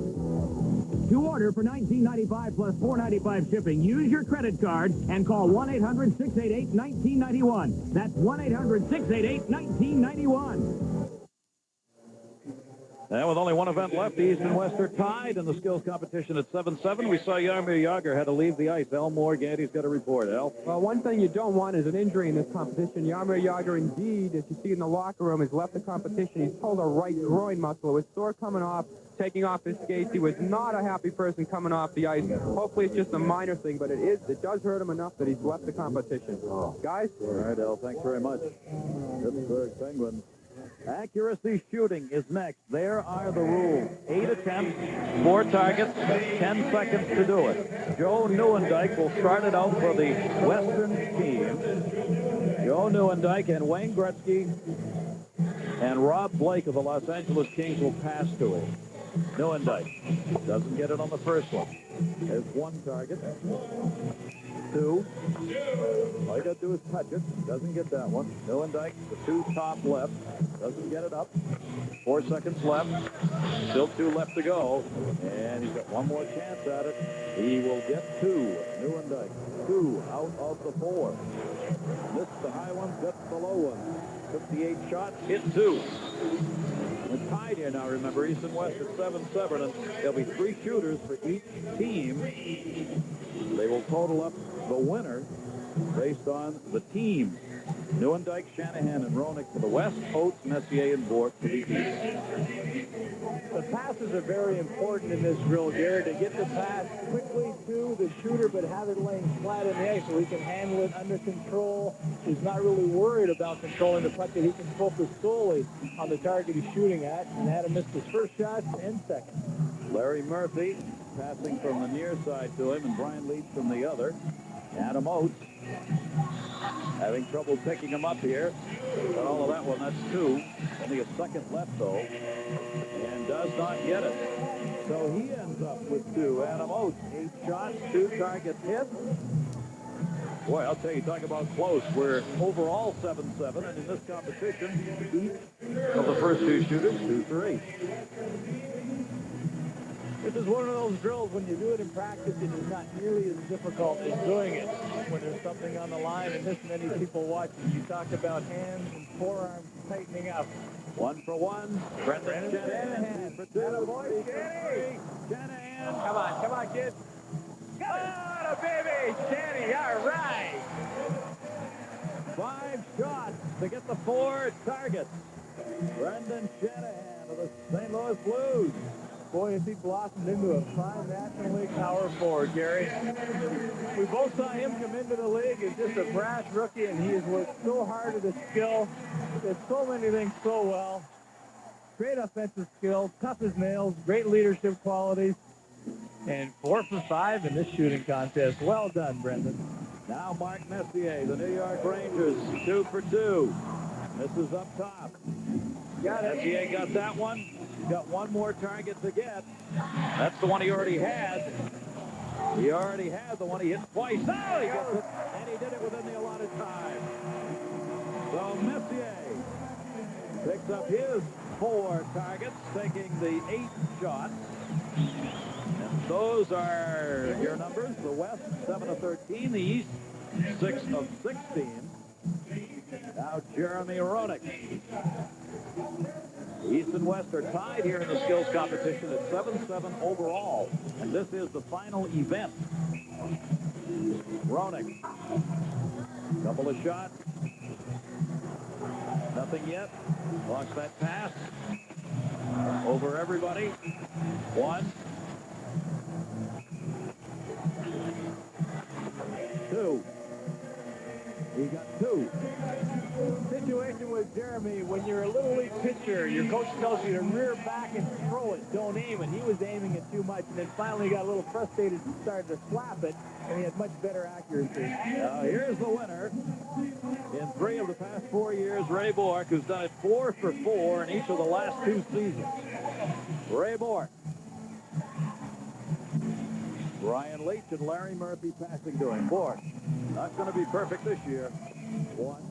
To order for $19.95 plus $4.95 shipping, use your credit card and call 1-800-688-1991. That's 1-800-688-1991. And with only one event left, the East and West are tied in the skills competition at 7-7. We saw Jaromir Jagr had to leave the ice. Al Morganti's got a report. Al? Well, one thing you don't want is an injury in this competition. Jaromir Jagr, indeed, as you see in the locker room, has left the competition. He's pulled a right groin muscle. It was sore coming off, taking off his skates. He was not a happy person coming off the ice. Hopefully it's just a minor thing, but it does hurt him enough that he's left the competition. Guys? All right, Al, thanks very much. Pittsburgh Penguins. Accuracy shooting is next. There are the rules. 8 attempts, 4 targets, 10 seconds to do it. Joe Nieuwendyk will start it out for the Western team. Joe Nieuwendyk and Wayne Gretzky and Rob Blake of the Los Angeles Kings will pass to him. Nieuwendyk doesn't get it on the first one. There's 1 target. 2. All you got to do is touch it. Doesn't get that one. Nieuwendyk, the 2 top left. Doesn't get it up. 4 seconds left. Still 2 left to go. And he's got 1 more chance at it. He will get 2. Nieuwendyk, 2 out of the 4. Missed the high ones, gets the low ones. 58 shots, hit 2. We're tied here now, remember, East and West at 7-7, and there'll be 3 shooters for each team. They will total up the winner based on the team. Nieuwendyk, Shanahan, and Roenick for the West, Oates, Messier, and Bork for the East. The passes are very important in this drill, Gary, to get the pass quickly to the shooter, but have it laying flat in the ice so he can handle it under control. He's not really worried about controlling the puck, that he can focus solely on the target he's shooting at, and Adam missed his first shot and second. Larry Murphy passing from the near side to him, and Brian Leach from the other. Adam Oates having trouble picking him up here. But all of that one, that's 2. Only a second left, though, and does not get it. So he ends up with 2. Adam Oates, 8 shots, 2 targets hit. Boy, I'll tell you, talk about close. We're overall 7-7, and in this competition, each of the first 2 shooters, 2-3. This is one of those drills when you do it in practice, it is not nearly as difficult as doing it when there's something on the line and this many people watching. You talk about hands and forearms tightening up. 1 for 1. Brendan Shanahan for 2. Boy, Shanahan. Come on, kids. Oh, baby, Shanny, all right. 5 shots to get the 4 targets. Brendan Shanahan of the St. Louis Blues. Boy, has he blossomed into a prime National League power forward, Gary. We both saw him come into the league as just a brash rookie, and he has worked so hard at his skill. Did so many things so well. Great offensive skill, tough as nails, great leadership qualities, and 4 for 5 in this shooting contest. Well done, Brendan. Now Mark Messier, the New York Rangers, 2 for 2. Misses up top. Messier got that one. He's got 1 more target to get. That's the one he already had. He already had the one he hit twice. Oh, he gets it, and he did it within the allotted time. So Messier picks up his 4 targets, taking the 8 shots. And those are your numbers. The West, 7 of 13. The East, 6 of 16. Now Jeremy Roenick. The East and West are tied here in the skills competition at 7-7 overall. And this is the final event. Roenick. Couple of shots. Nothing yet. Lost that pass. Over everybody. 1. 2. He got 2. Situation with Jeremy, when you're a little league pitcher, your coach tells you to rear back and throw it, don't aim it. He was aiming it too much, and then finally got a little frustrated and started to slap it, and he had much better accuracy. Here's the winner. In 3 of the past 4 years, Ray Bork, who's done it 4 for 4 in each of the last 2 seasons. Ray Bork. Brian Leach and Larry Murphy passing to him. Bork, not going to be perfect this year. 1,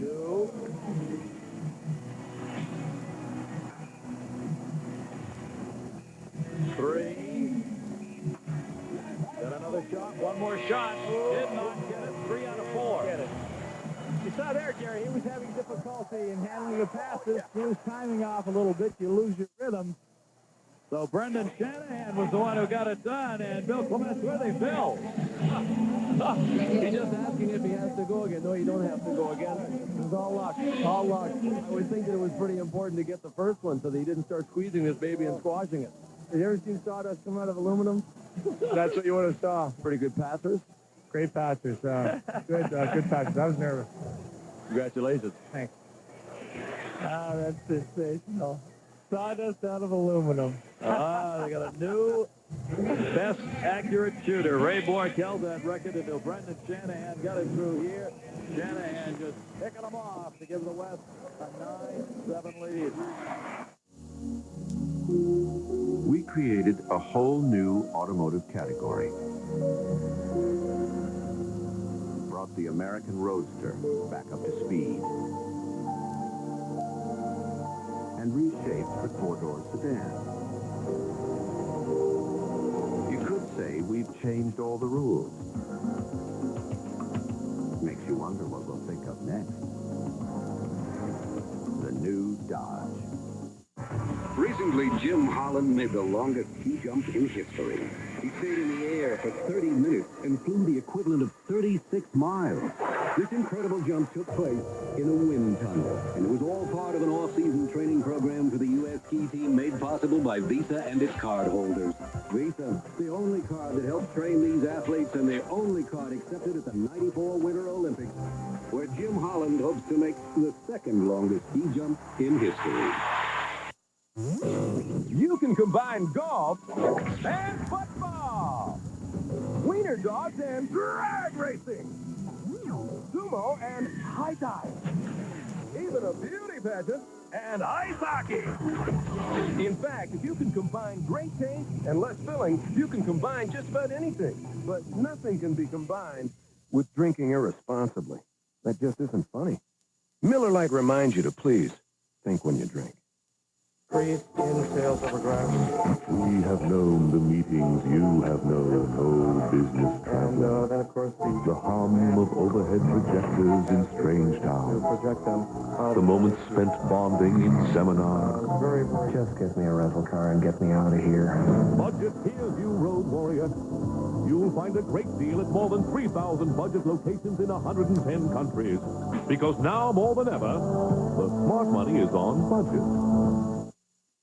2. Three. Got another shot. One more shot. Did not get it. 3 out of 4. Get it. You saw there, Jerry, he was having difficulty in handling the passes. He was timing off a little bit. You lose your rhythm. So Brendan Shanahan was the one who got it done, and Bill Clement's with him. Bill. He's just asking if he has to go again. No, you don't have to go again. It was all luck. All luck. I would think that it was pretty important to get the first one so that he didn't start squeezing this baby and squashing it. Have you ever seen sawdust come out of aluminum? That's what you would have saw. Pretty good passers. Great passers. Good passers. I was nervous. Congratulations. Thanks. That's sensational. Sawdust out of aluminum. They got a new best accurate shooter. Ray Bork held that record until Brendan Shanahan got it through here. Shanahan just picking them off to give the West a 9-7 lead. We created a whole new automotive category. Brought the American Roadster back up to speed. And reshaped the four-door sedan. You could say we've changed all the rules. Makes you wonder what we'll think of next. The new Dodge. Recently, Jim Holland made the longest ski jump in history. He stayed in the air for 30 minutes and flew the equivalent of 36 miles. This incredible jump took place in a wind tunnel, and it was all part of an off-season training program for the U.S. ski team made possible by Visa and its cardholders. Visa, the only card that helps train these athletes, and the only card accepted at the '94 Winter Olympics, where Jim Holland hopes to make the second longest ski jump in history. You can combine golf and football, wiener dogs and drag racing, sumo and high dive, even a beauty pageant and ice hockey. In fact, if you can combine great taste and less filling, you can combine just about anything. But nothing can be combined with drinking irresponsibly. That just isn't funny. Miller Lite reminds you to please think when you drink. Creed in sales of a grass. We have known the meetings you have known, oh business traveler. And then, of course, The hum of overhead projectors in strange towns. project them. The moments spent bonding in seminars. Just get me a rental car and get me out of here. Budget hears you, road warrior. You'll find a great deal at more than 3,000 budget locations in 110 countries. Because now more than ever, the smart money is on budget.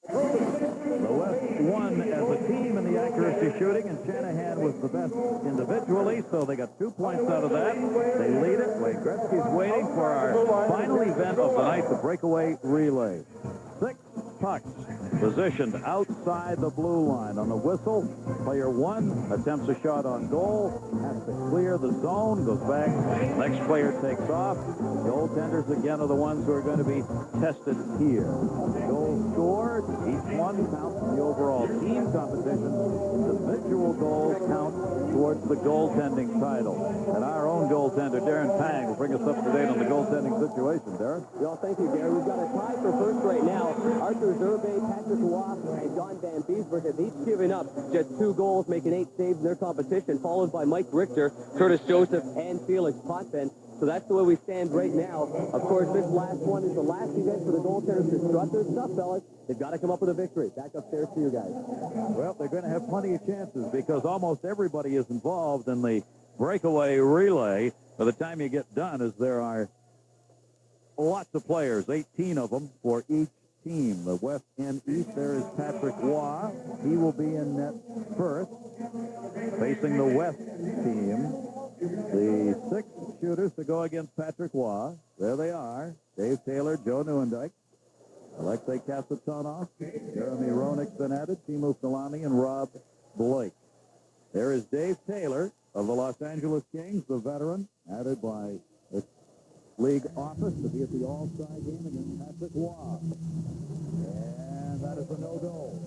The West won as a team in the accuracy shooting, and Shanahan was the best individually, so they got 2 points out of that. They lead it. Wayne Gretzky's waiting for our final event of the night, the breakaway relay. 6 pucks positioned outside the blue line. On the whistle, player 1 attempts a shot on goal, has to clear the zone, goes back, next player takes off. Goaltenders again are the ones who are going to be tested here. Goals scored, each one counts in the overall team competition. Individual goals count towards the goaltending title. And our own goaltender, Darren Pang, will bring us up to date on the goaltending situation. Darren? Well, thank you, Gary. We've got a tie for first right now. Arthur Zerbe, Patrick Waugh, and John Van Beesbrook have each given up just 2 goals, making 8 saves in their competition, followed by Mike Richter, Curtis Joseph, and Felix Potvin. So that's the way we stand right now. Of course, this last one is the last event for the goaltenders to strut their stuff, fellas. They've got to come up with a victory. Back upstairs to you guys. Well, they're going to have plenty of chances because almost everybody is involved in the breakaway relay. By the time you get done, as there are lots of players, 18 of them for each team. The West and East, there is Patrick Waugh. He will be in net first, facing the West team. The 6 shooters to go against Patrick Waugh. There they are. Dave Taylor, Joe Neuendijk, Alexei Kasatonov, Jeremy Roenick's been added, Timo Solani, and Rob Blake. There is Dave Taylor of the Los Angeles Kings, the veteran, added by the league office to be at the all-star game against Patrick Waugh. And that is a no-goal.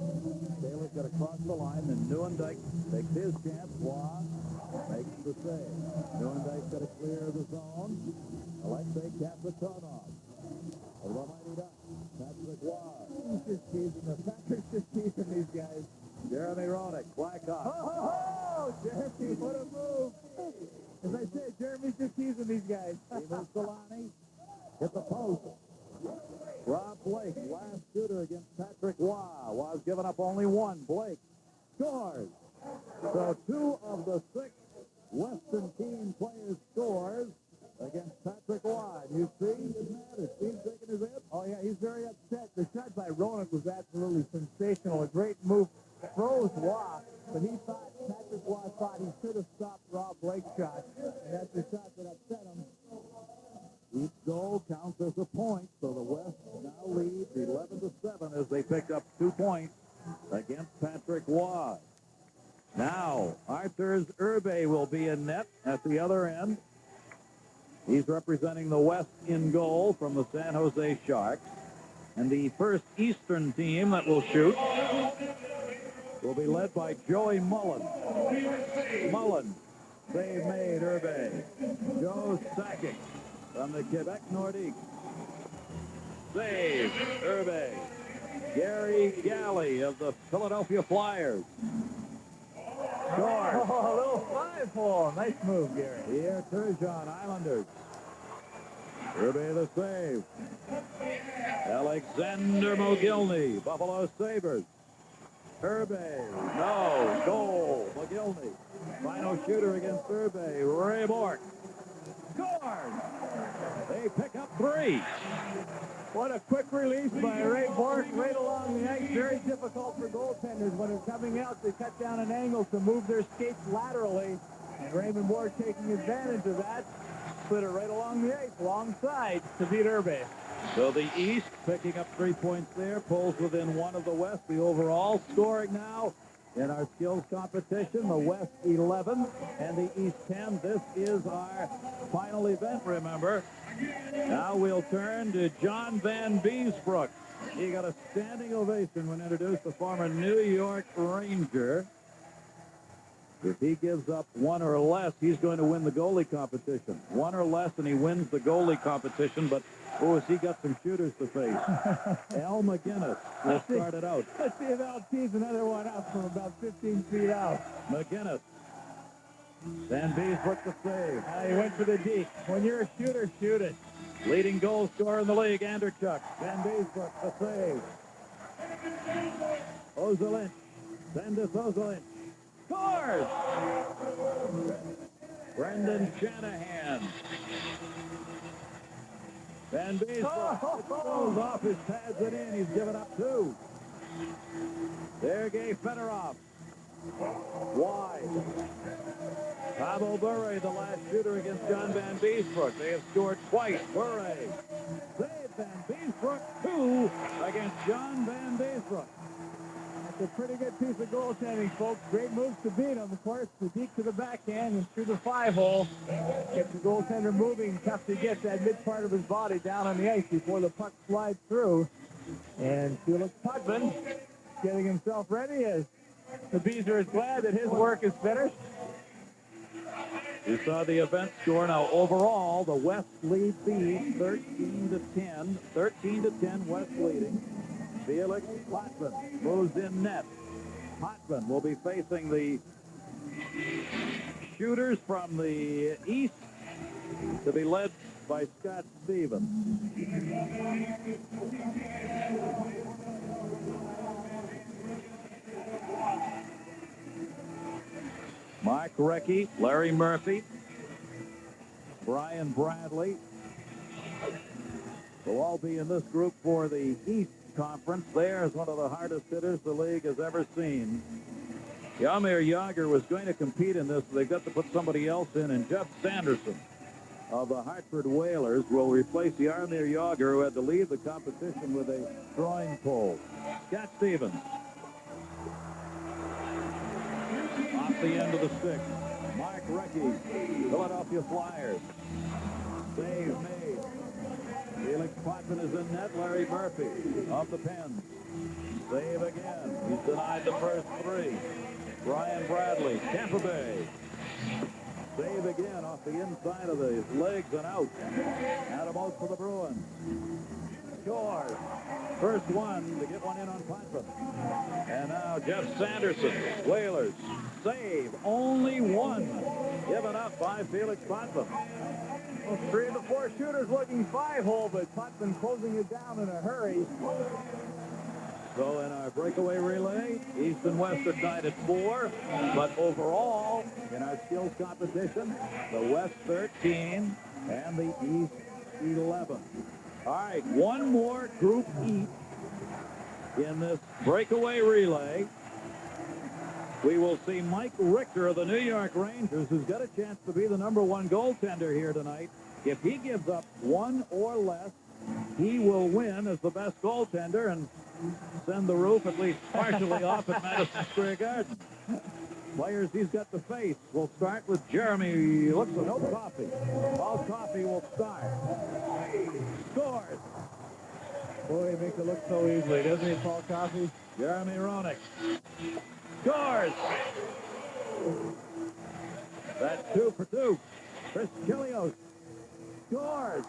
Taylor's got to cross the line, and Neuendijk takes his chance. Waugh makes the save. Neuendijk's got to clear the zone. Alexei Kasatonov. The mighty duck. Patrick Waugh. He's just teasing them. Patrick's just teasing these guys. Jeremy Roenick, Blackhawk. Oh, Jeremy, what a move. As I said, Jeremy's just teasing these guys. Timo Solani hit the post. Rob Blake, last shooter against Patrick Waugh. Waugh's given up only one. Blake scores. So 2 of the 6 Western team players scores against Patrick Waugh. You see, it matters. He's taking his hit. Oh, yeah, he's very upset. The shot by Roenick was absolutely sensational. A great move. Froze Waugh, but Patrick Waugh thought he should have stopped Rob Blake's shot, and that's the shot that upset him. Each goal counts as a point, so the West now leads 11-7 as they pick up 2 points against Patrick Waugh. Now, Arthurs Urbe will be in net at the other end. He's representing the West in goal from the San Jose Sharks. And the first Eastern team that will shoot will be led by Joey Mullen. Mullen, save made, Urbe. Joe Sakic from the Quebec Nordiques. Save, Urbe. Gary Galley of the Philadelphia Flyers. Short. Oh, a little 5-hole. Nice move, Gary. Pierre Turgeon, Islanders. Urbe the save. Alexander Mogilny, Buffalo Sabres. Urbe, no, goal, Mogilny. Final shooter against Urbe, Ray Bork. Scores! They pick up 3. What a quick release by Ray Bork right along the ice. Very difficult for goaltenders when they're coming out. They cut down an angle to move their skates laterally. And Raymond Bork taking advantage of that. Put it right along the ice, long side to beat Urbe. So the East picking up 3 points there, pulls within 1 of the West. The overall scoring now in our skills competition, the West 11 and the East 10. This is our final event, remember. Now we'll turn to John Van Beesbrook. He got a standing ovation when introduced, the former New York Ranger. If he gives up 1 or less, he's going to win the goalie competition. 1 or less, and he wins the goalie competition. But, has he got some shooters to face? Al McGinnis will start it out. Let's see if Al tees another one up from about 15 feet out. McGinnis. Van Beesbrook the save. He went for the D. When you're a shooter, shoot it. Leading goal scorer in the league, Anderchuk. Van Beesbrook the save. Ozolinch. Sandis Ozolinch. Scores! Brendan Shanahan. Van Beesbrook throws off his pads and in. He's given up 2. Sergei Fedorov. Wide. Pavel Bure, the last shooter against John Van Beesbrook. They have scored twice. Bure. Save Van Beesbrook, 2 against John Van Beesbrook. That's a pretty good piece of goaltending, folks. Great moves to beat him, of course. The deep to the backhand and through the 5-hole. Gets the goaltender moving. Tough to get that mid part of his body down on the ice before the puck slides through. And Felix Putman getting himself ready as the Beezer is glad that his work is finished. You saw the event score. Now, overall, the West leads the East 13-10. 13-10, West leading. Felix Potvin moves in net. Potvin will be facing the shooters from the East to be led by Scott Stevens. Mark Recchi, Larry Murphy, Brian Bradley will all be in this group for the East Conference. There's one of the hardest hitters the league has ever seen. Jaromir Jagr was going to compete in this. They've got to put somebody else in, and Jeff Sanderson of the Hartford Whalers will replace Jaromir Jagr, who had to leave the competition with a groin pull. Scott Stevens. Off the end of the stick. Mark Recchi, Philadelphia Flyers. Save made. Felix Potvin is in net. Larry Murphy of the Pens. Save again. He's denied the first three. Brian Bradley, Tampa Bay. Save again off the inside of his legs and out. Adam Oates for the Bruins. Scores. First one to get one in on Potvin. And now Jeff Sanderson, Whalers. Save. Only one. Given up by Felix Potvin. Well, 3 of the 4 shooters looking 5-hole, but Potvin closing it down in a hurry. So in our breakaway relay, East and West are tied at 4. But overall, in our skills competition, the West 13 and the East 11. All right, one more group each in this breakaway relay. We will see Mike Richter of the New York Rangers, who's got a chance to be the #1 goaltender here tonight. If he gives up 1 or less, he will win as the best goaltender and send the roof at least partially off at Madison Square Garden. Players he's got to face. We'll start with Jeremy. Looks like no Coffey. Paul Coffey will start. Scores. Boy, he makes it look so easily, doesn't he, Paul Coffey? Jeremy Roenick. Scores. That's 2 for 2. Chris Chilios scores.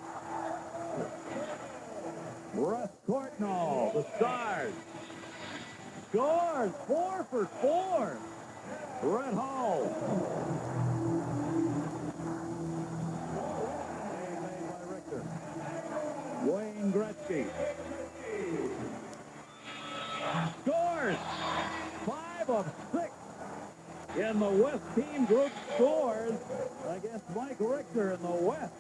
Russ Courtnall, the Stars. Scores. 4 for 4. Brett Hall. Save made by Richter. Wayne Gretzky. Scores. 5 of 6 in the West team group scores against Mike Richter in the West.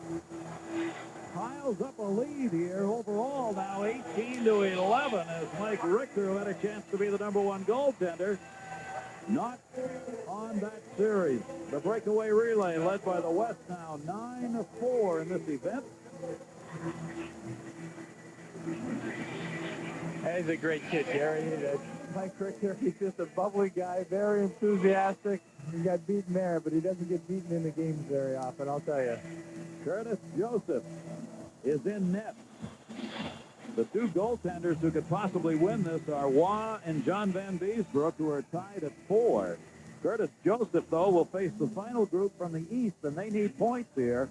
Piles up a lead here overall now 18-11 as Mike Richter, who had a chance to be the #1 goaltender, not on that series. The breakaway relay led by the West now 9-4 in this event. He's a great kid, Gary. Mike Richter, he's just a bubbly guy, very enthusiastic. He got beaten there, but he doesn't get beaten in the games very often, I'll tell you. Curtis Joseph is in net. The 2 goaltenders who could possibly win this are Waugh and John Van Beesbrook, who are tied at 4. Curtis Joseph, though, will face the final group from the East, and they need points here.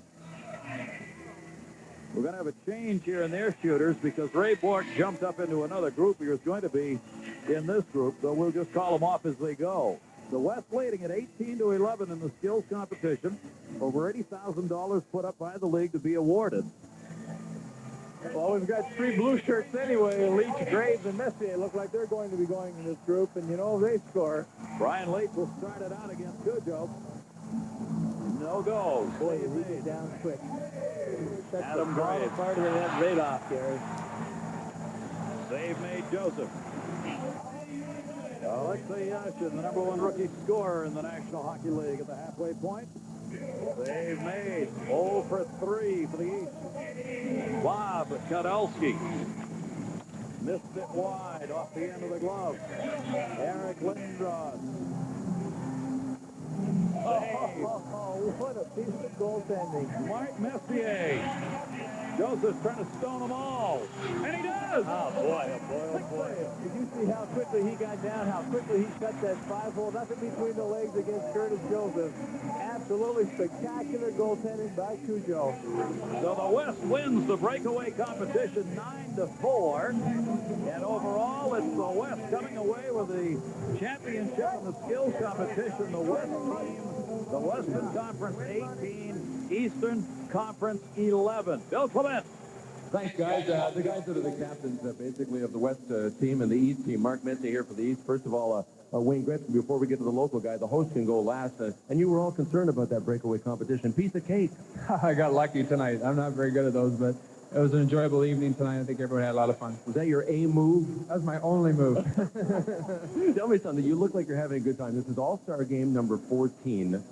We're going to have a change here in their shooters because Ray Bork jumped up into another group. He was going to be in this group, so we'll just call them off as they go. The West leading at 18-11 in the skills competition. Over $80,000 put up by the league to be awarded. Well, we've got 3 blue shirts anyway. Leach, Graves, and Messier look like they're going to be going in this group, and you know they score. Brian Leach will start it out against Cujo. No goals. Boy, he leads down quick. That's Adam the Graves. part of the net right off, Gary. Save made Joseph. Alexei Yashin, the #1 rookie scorer in the National Hockey League at the halfway point. Save made. 0 for 3 for the East. Bob Kadalski. Missed it wide off the end of the glove. Eric Lindros. What a piece of goaltending. Mark Messier. Joseph's trying to stone them all. And he does. Oh, boy, oh, boy, oh, boy. Did you see how quickly he got down, how quickly he cut that 5-hole? Nothing between the legs against Curtis Joseph. Absolutely spectacular goaltending by Cujo. So the West wins the breakaway competition 9-4. And overall, it's the West coming away with the championship in the skills competition. The West team, the Western Conference 18, Eastern Conference 11. Bill Clement. Thanks, guys. The guys that are the captains, basically, of the West team and the East team. Mark Messier here for the East. First of all, Wayne Gretzky, before we get to the local guy, the host can go last. And you were all concerned about that breakaway competition. Piece of cake. I got lucky tonight. I'm not very good at those, but It was an enjoyable evening tonight. I think everyone had a lot of fun. Was that your A move? That was my only move. Tell me something. You look like you're having a good time. This is All-Star Game number 14.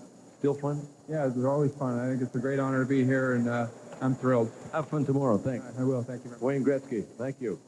Still fun? Yeah, it's always fun. I think it's a great honor to be here, and I'm thrilled. Have fun tomorrow. Thanks. I will. Thank you very much. Wayne Gretzky, thank you.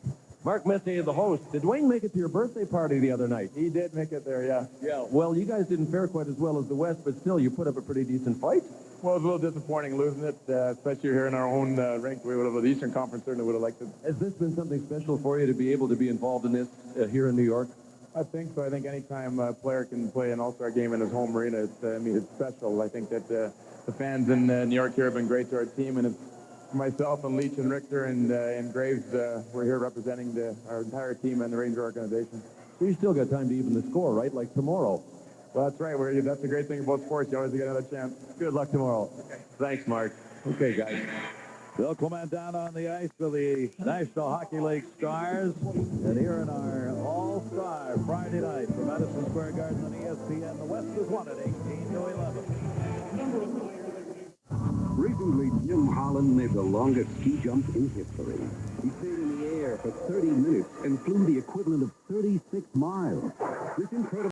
Mark Messier, the host. Did Wayne make it to your birthday party the other night? He did make it there, yeah. Yeah. Well, you guys didn't fare quite as well as the West, but still, you put up a pretty decent fight. Well, it was a little disappointing losing it, especially here in our own rink. We would have, the Eastern Conference certainly would have liked it. Has this been something special for you to be able to be involved in this here in New York? I think so. I think anytime a player can play an All-Star game in his home arena, it's special. I think that the fans in New York here have been great to our team, and it's myself and Leach and Richter and Graves, we're here representing our entire team and the Ranger organization. So you still got time to even the score, right? Like tomorrow. Well, that's right. That's the great thing about sports. You always get another chance. Good luck tomorrow. Okay. Thanks, Mark. Okay, guys. Bill Clement down on the ice for the National Hockey League Stars. And here in our All-Star Friday night from Madison Square Garden on ESPN, the West is won at 18-11. Recently, Jim Holland made the longest ski jump in history. He stayed in the air for 30 minutes and flew the equivalent of 36 miles. This incredible